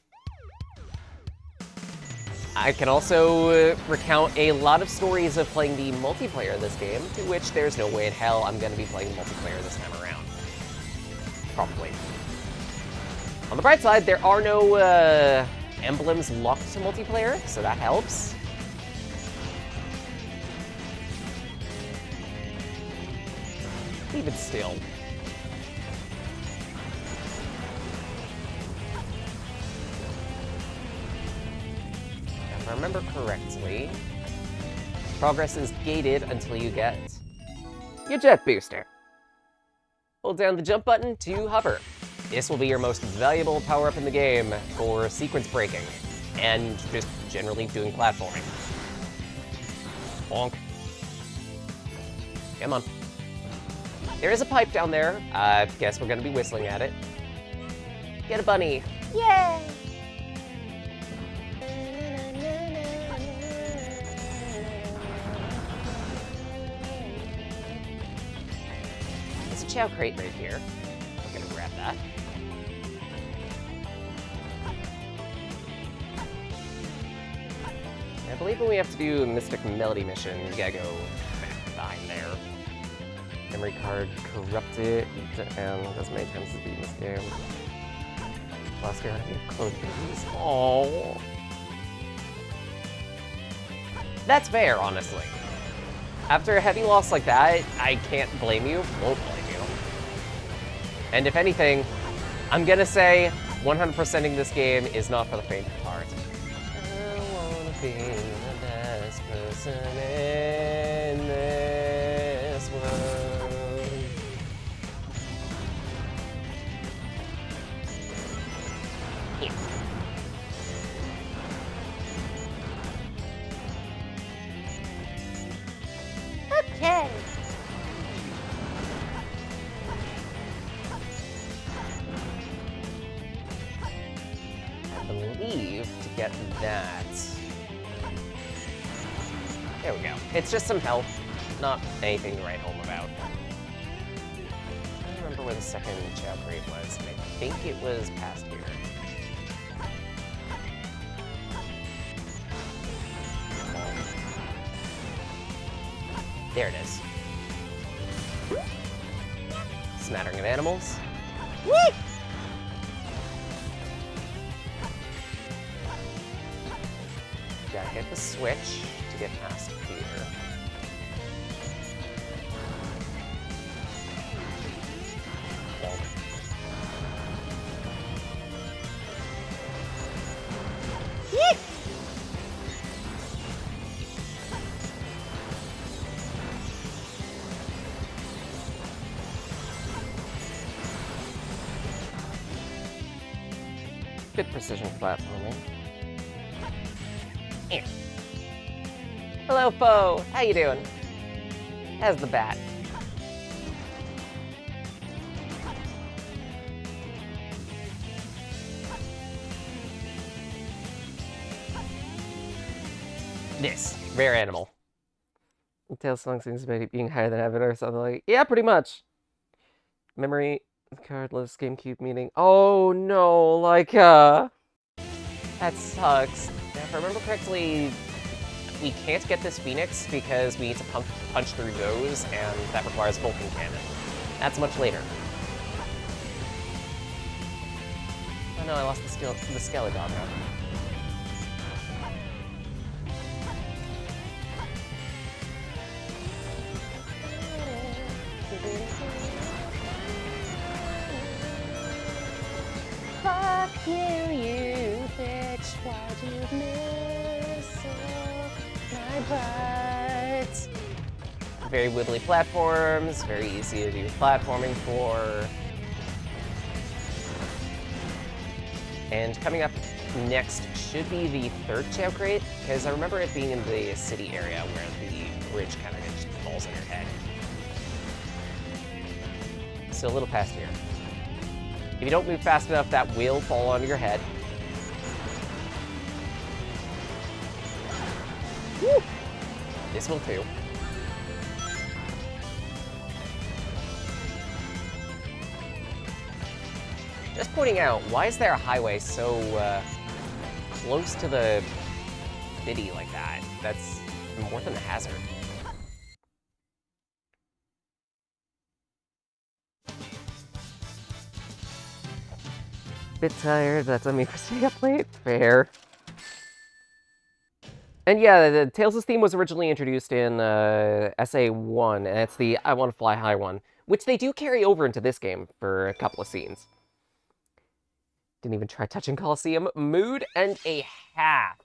I can also recount a lot of stories of playing the multiplayer of this game, to which there's no way in hell I'm going to be playing multiplayer this time around. Probably. On the bright side, there are no emblems locked to multiplayer, so that helps. Even still. If I remember correctly, progress is gated until you get your jet booster. Hold down the jump button to hover. This will be your most valuable power-up in the game for sequence breaking and just generally doing platforming. Bonk. Come on. There is a pipe down there. I guess we're gonna be whistling at it. Get a bunny. Yay! There's a chow crate right here. I'm gonna grab that. I believe when we have to do a Mystic Melody mission, you gotta go back behind there. Memory card corrupted, and as many times as beat in this game. Last year I had clone babies. Aww. That's fair, honestly. After a heavy loss like that, I can't blame you, won't blame you. And if anything, I'm gonna say 100%ing this game is not for the faint of heart. I wanna be the best person in this world. Yeah. Okay. I believe to get that... There we go. It's just some health, not anything to write home about. I don't remember where the second Chow grade was, and I think it was past here. There it is. Smattering of animals. Whee! Gotta hit the switch to get past here. Good precision platforming. Here. Hello, foe. How you doing? How's the bat? This rare animal. Tails song seems to be being higher than heaven or something like. Yeah, pretty much. Memory cardless GameCube meeting. Oh no, like that sucks. If I remember correctly, we can't get this Phoenix because we need to punch through those, and that requires Vulcan Cannon. That's much later. Oh no, I lost the Skelly Dog now. Fuck you, you bitch. Why'd you miss my butt? Very wibbly platforms, very easy to do platforming for. And coming up next should be the third Chow Crate, because I remember it being in the city area where the bridge kind of just falls on your head. So a little past here. If you don't move fast enough, that will fall onto your head. Woo! This will too. Just pointing out, why is there a highway so close to the city like that? That's more than a hazard. Bit tired, that's on me for staying up late. Fair. And yeah, the Tales' theme was originally introduced in SA1, and it's the I Want to Fly High one, which they do carry over into this game for a couple of scenes. Didn't even try touching Coliseum. Mood and a half.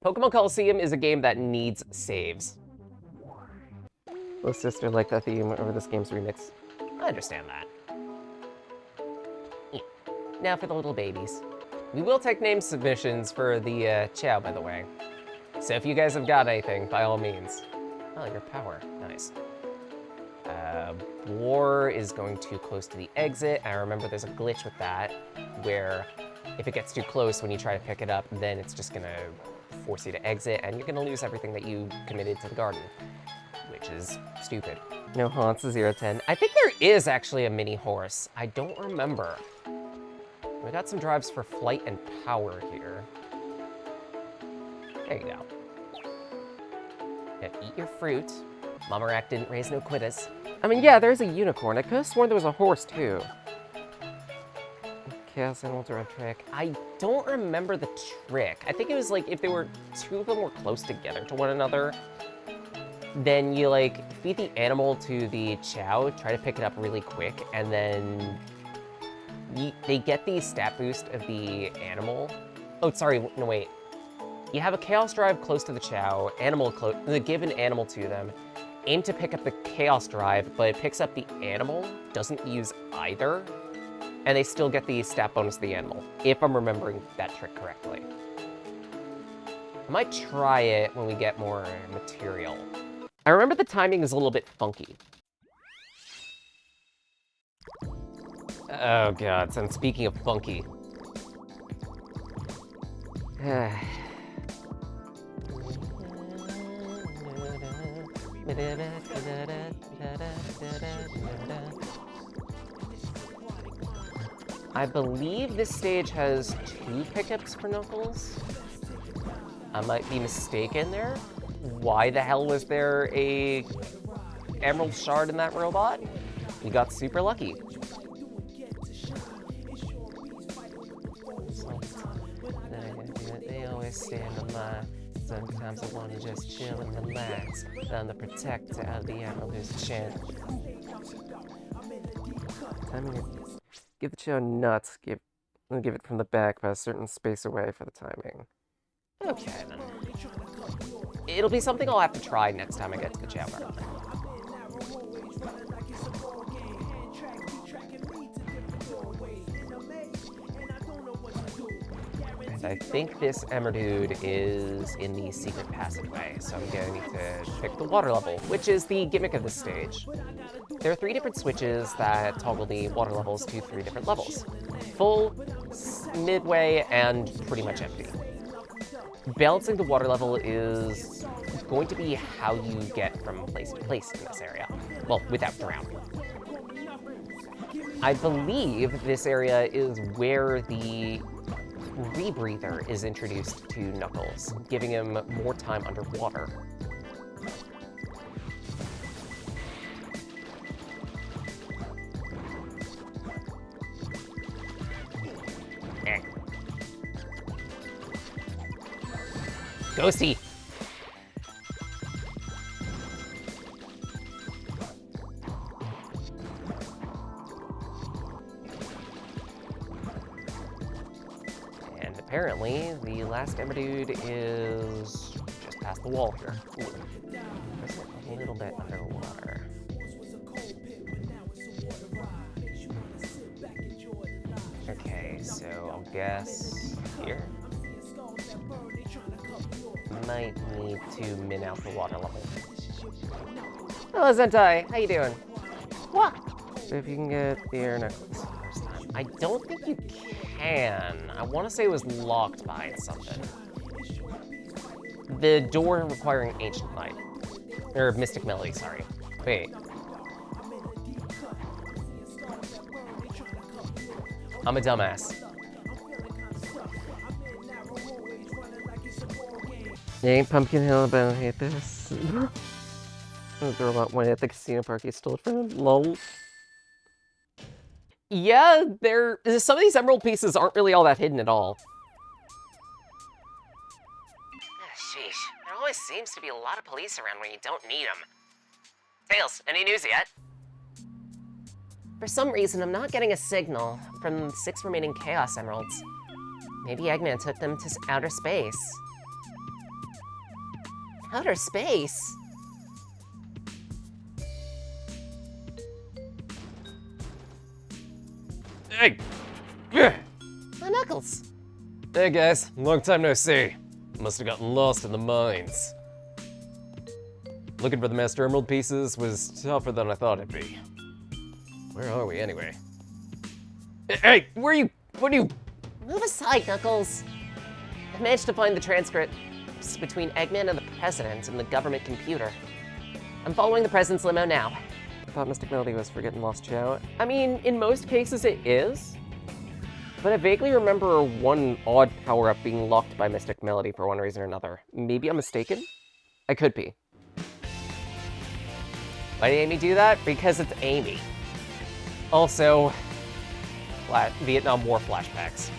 Pokemon Coliseum is a game that needs saves. Little sister liked that theme over this game's remix. I understand that. Now for the little babies. We will take name submissions for the Chow, by the way. So if you guys have got anything, by all means. Oh, your power. Nice. War is going too close to the exit. I remember there's a glitch with that, where if it gets too close when you try to pick it up, then it's just gonna force you to exit, and you're gonna lose everything that you committed to the garden, which is stupid. No haunts, 0-10. I think there is actually a mini horse. I don't remember. We got some drives for flight and power here. There you go. Yeah, eat your fruit. Mama Racc didn't raise no quitters. I mean, yeah, there's a unicorn. I could have sworn there was a horse, too. Chaos Animal Drive trick. I don't remember the trick. I think it was like if they were two of them were close together to one another, then you like feed the animal to the Chow, try to pick it up really quick, and then they get the stat boost of the animal. Oh, sorry, no wait. You have a Chaos Drive close to the Chow, give an animal to them, aim to pick up the Chaos Drive, but it picks up the animal, doesn't use either, and they still get the stat bonus of the animal, if I'm remembering that trick correctly. I might try it when we get more material. I remember the timing is a little bit funky. Oh god, so speaking of funky. I believe this stage has 2 pickups for Knuckles. I might be mistaken there. Why the hell was there a emerald shard in that robot? We got super lucky. They always stand in line. Sometimes I want to just chill and relax. I'm the protector of the emerald who's chin. I mean, give the show nuts. Give it from the back, but a certain space away for the timing. Okay, then. It'll be something I'll have to try next time I get to the jail bar. And I think this Emerdude is in the secret passageway, so I'm going to pick the water level, which is the gimmick of this stage. There are 3 different switches that toggle the water levels to 3 different levels. Full, midway, and pretty much empty. Balancing the water level is going to be how you get from place to place in this area. Well, without drowning. I believe this area is where the rebreather is introduced to Knuckles, giving him more time underwater. Ghosty! And apparently, the last Emerdude is just past the wall here. Ooh. Just a little bit underwater. Okay, so I'll guess here. Might need to min out the water level. Hello, Zentai. How you doing? What? So if you can get the air necklace first time. I don't think you can. I want to say it was locked by something. The door requiring Ancient Light. Or Mystic Melody, sorry. Wait. I'm a dumbass. Dang, Pumpkin Hill, but I don't hate this. The robot went at the casino park, he stole it from him. Lol. Yeah, some of these emerald pieces aren't really all that hidden at all. Sheesh, there always seems to be a lot of police around when you don't need them. Tails, any news yet? For some reason, I'm not getting a signal from the 6 remaining Chaos Emeralds. Maybe Eggman took them to outer space. Outer space? Hey! My Knuckles. Hey guys, long time no see. Must have gotten lost in the mines. Looking for the Master Emerald pieces was tougher than I thought it'd be. Where are we anyway? Hey, where are you? What are you? Move aside, Knuckles. I managed to find the transcripts between Eggman and the President in the government computer. I'm following the President's limo now. I thought Mystic Melody was for getting lost out. I mean, in most cases it is. But I vaguely remember one odd power-up being locked by Mystic Melody for one reason or another. Maybe I'm mistaken? I could be. Why did Amy do that? Because it's Amy. Also, Vietnam War flashbacks.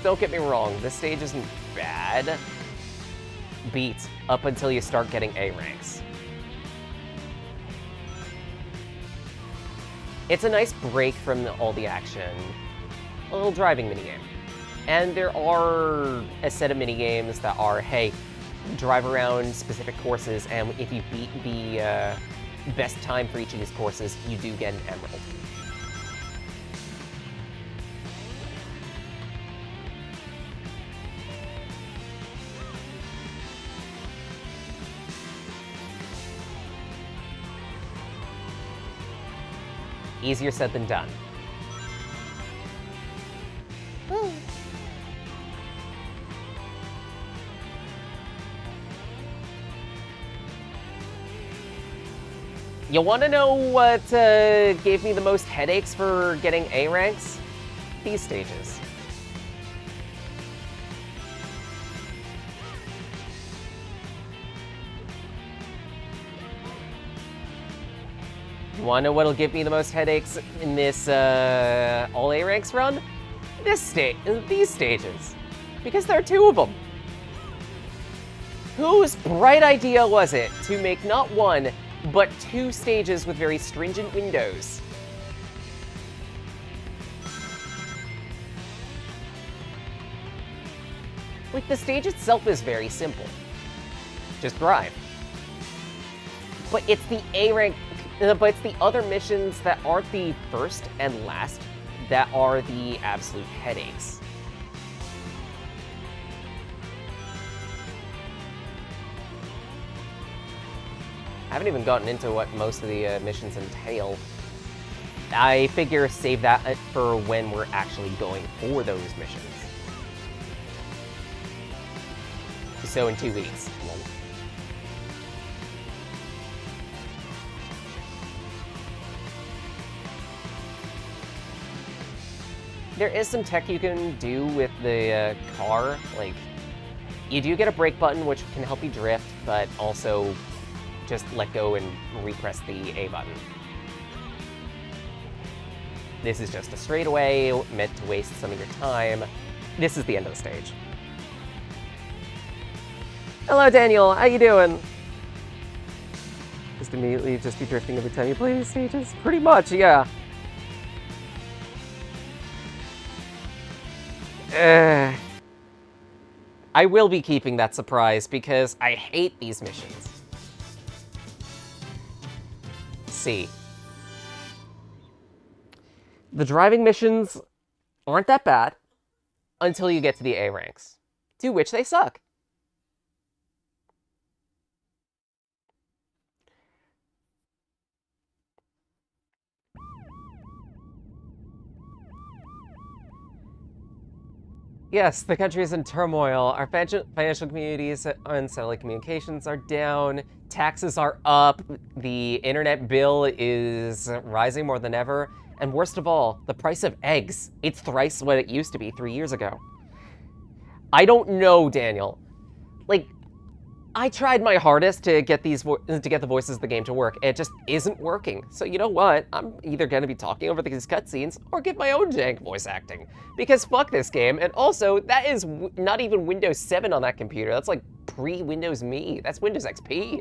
Don't get me wrong, this stage isn't bad. Beat up until you start getting A ranks. It's a nice break from all the action. A little driving minigame. And there are a set of minigames that are, hey, drive around specific courses, and if you beat the best time for each of these courses, you do get an emerald. Easier said than done. Whew. You want to know what gave me the most headaches for getting A ranks? These stages. You want to know what'll give me the most headaches in this all A ranks run? These stages. Because there are two of them. Whose bright idea was it to make not one, but two stages with very stringent windows? Like, the stage itself is very simple. Just drive. But it's the A rank, but it's the other missions that aren't the first and last that are the absolute headaches. I haven't even gotten into what most of the missions entail. I figure save that for when we're actually going for those missions. So in 2 weeks. There is some tech you can do with the car. Like, you do get a brake button, which can help you drift, but also just let go and repress the A button. This is just a straightaway, meant to waste some of your time. This is the end of the stage. Hello, Daniel. How you doing? Just immediately just be drifting every time you play these stages? Pretty much, yeah. I will be keeping that surprise because I hate these missions. See. The driving missions aren't that bad until you get to the A ranks, to which they suck. Yes, the country is in turmoil. Our financial communities and satellite communications are down. Taxes are up. The internet bill is rising more than ever. And worst of all, the price of eggs. It's thrice what it used to be 3 years ago. I don't know, Daniel. Like, I tried my hardest to get the voices of the game to work. It just isn't working. So you know what? I'm either going to be talking over these cutscenes or give my own jank voice acting. Because fuck this game. And also, that is not even Windows 7 on that computer. That's like pre-Windows Me. That's Windows XP.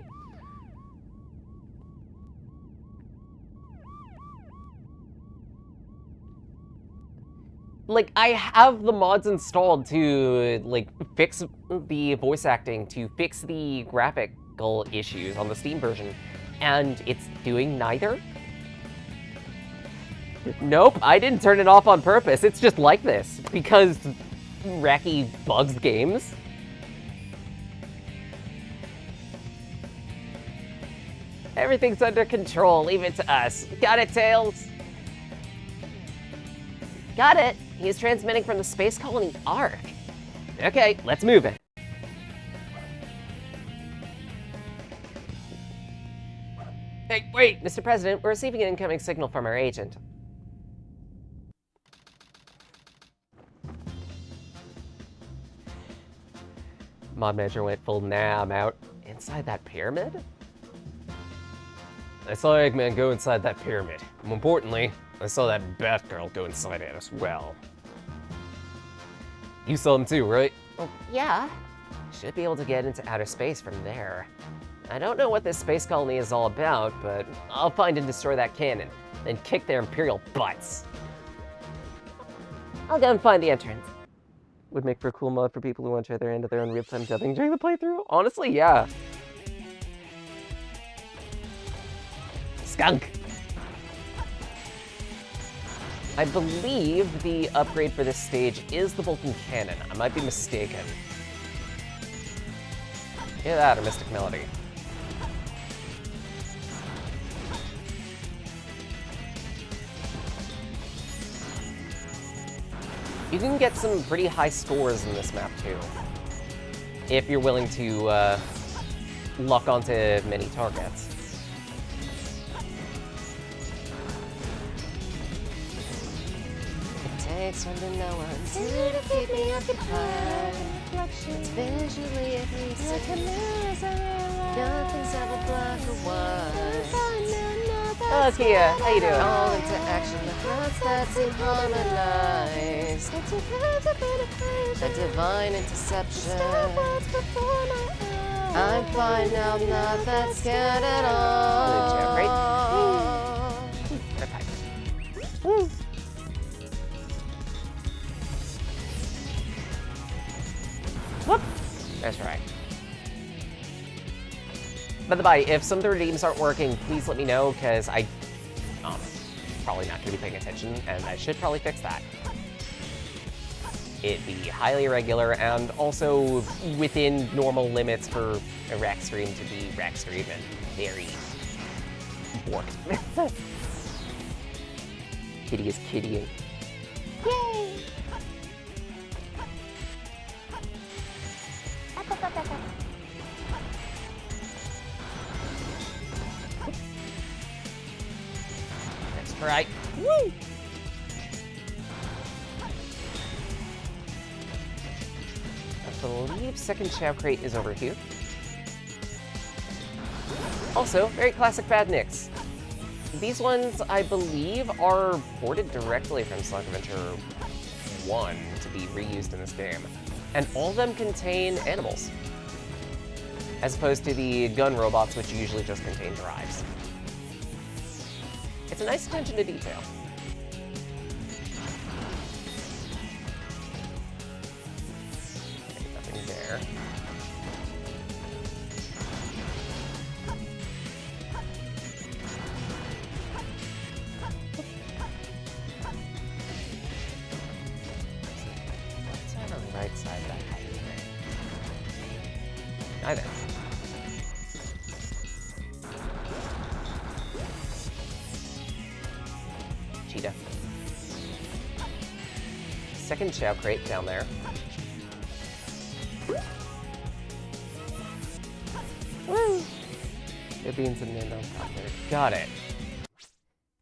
Like, I have the mods installed to, like, fix the voice acting, to fix the graphical issues on the Steam version, and it's doing neither? Nope, I didn't turn it off on purpose. It's just like this, because Racc bugs games. Everything's under control, leave it to us. Got it, Tails? Got it. He's transmitting from the space colony Ark. Okay, let's move it. Hey, wait! Mr. President, we're receiving an incoming signal from our agent. Mod manager went full nah, I'm out. Inside that pyramid? I saw Eggman go inside that pyramid. More importantly, I saw that Batgirl go inside it as well. You saw them too, right? Well, yeah. Should be able to get into outer space from there. I don't know what this space colony is all about, but I'll find and destroy that cannon, then kick their Imperial butts. I'll go and find the entrance. Would make for a cool mod for people who want to try their hand at their own real-time dubbing during the playthrough? Honestly, yeah. Skunk! I believe the upgrade for this stage is the Vulcan Cannon. I might be mistaken. Either that or Mystic Melody. You can get some pretty high scores in this map, too. If you're willing to lock onto many targets. It takes one to know one, two to keep me occupied. It's visually at least like a mirror. Nothing's ever black or white. Oh, Kia, how you doing? All into action, the hearts that seem harmonized. A divine interception. I'm fine now, I'm not that scared at all. Woo. Whoop. That's right. By the by, if some of the redeems aren't working, please let me know, because I'm probably not going to be paying attention, and I should probably fix that. It'd be highly irregular, and also within normal limits for a Racc stream to be Racc stream, and very warped. Kitty is kittying. Yay! That's right. Woo! I believe second Chow Crate is over here. Also, very classic bad nicks. These ones, I believe, are ported directly from Sonic Adventure 1 to be reused in this game. And all of them contain animals, as opposed to the gun robots, which usually just contain drives. It's a nice attention to detail. Okay, nothing there. What's on the right side of that highway? Neither. Cheetah. Second Chow Crate down there. Woo! Good beans and mint on top there. Got it.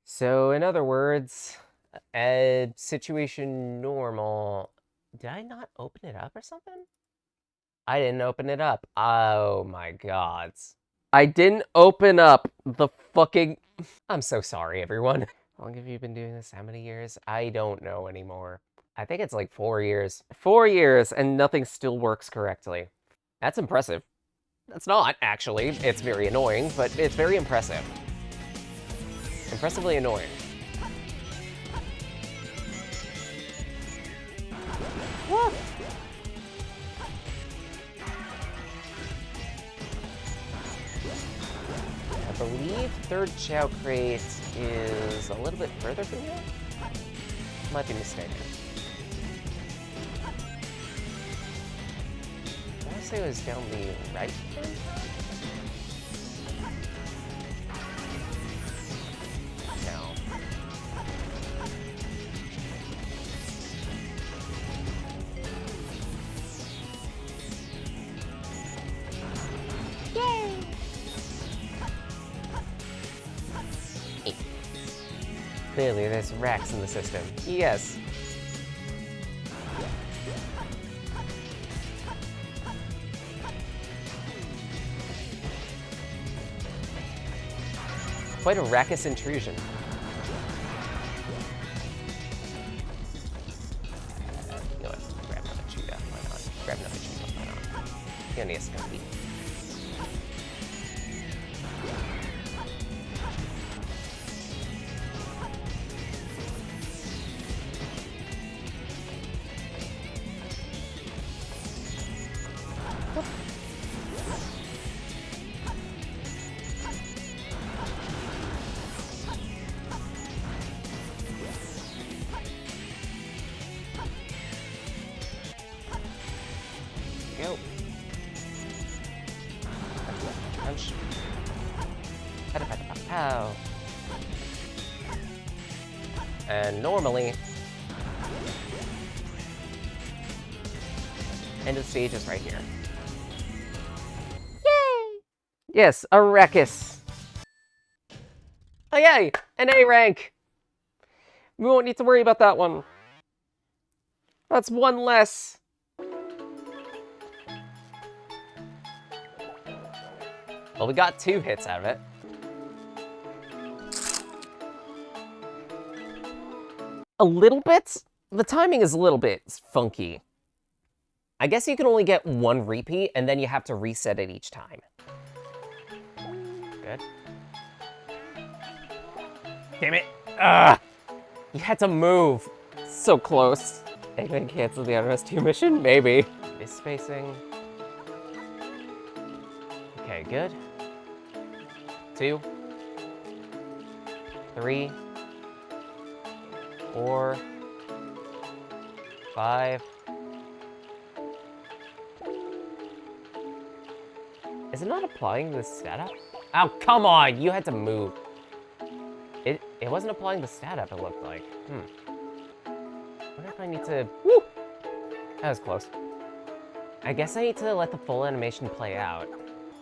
So, in other words, situation normal. Did I not open it up or something? I didn't open it up. Oh my gods. I didn't open up the fucking... I'm so sorry, everyone. How long have you been doing this? How many years? I don't know anymore. I think it's like 4 years. 4 years, and nothing still works correctly. That's impressive. That's not, actually. It's very annoying, but it's very impressive. Impressively annoying. Woo! I believe third Chow Crate is a little bit further from here? Might be mistaken. I want to say it was down the right hand side? No. Yay! Clearly, there's racks in the system. Yes. Quite a rackus intrusion. You know what? Grab another cheetah. Why not? Grab another cheetah. Why not? You don't need a scummy. Go. Punch. Pow. And normally, End of stage is right here. Yay! Yes, a Racc. Oh yay, an A rank. We won't need to worry about that one. That's one less. Well, we got 2 hits out of it. A little bit? The timing is a little bit funky. I guess you can only get 1 repeat, and then you have to reset it each time. Good. Damn it. Ugh! You had to move. So close. Anything cancel the RS2 mission? Maybe. Is spacing. Okay, good. 2. 3. 4. 5. Is it not applying the setup? Oh, come on! You had to move. It wasn't applying the setup, it looked like. I wonder if I need to... Woo! That was close. I guess I need to let the full animation play out.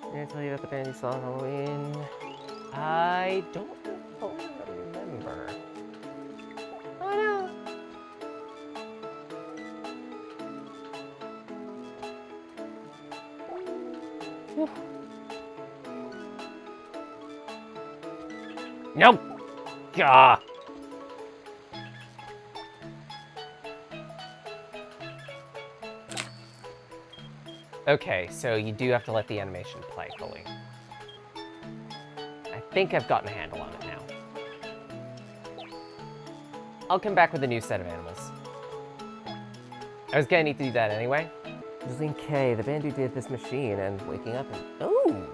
I'm gonna tell you about the band you saw on Halloween. I don't fully remember. Oh no! Whew. Nope! Gah! Okay, so you do have to let the animation play fully. I think I've gotten a handle on it now. I'll come back with a new set of animals. I was gonna need to do that anyway. Zing K, the band who did this machine, and waking up and... Oh,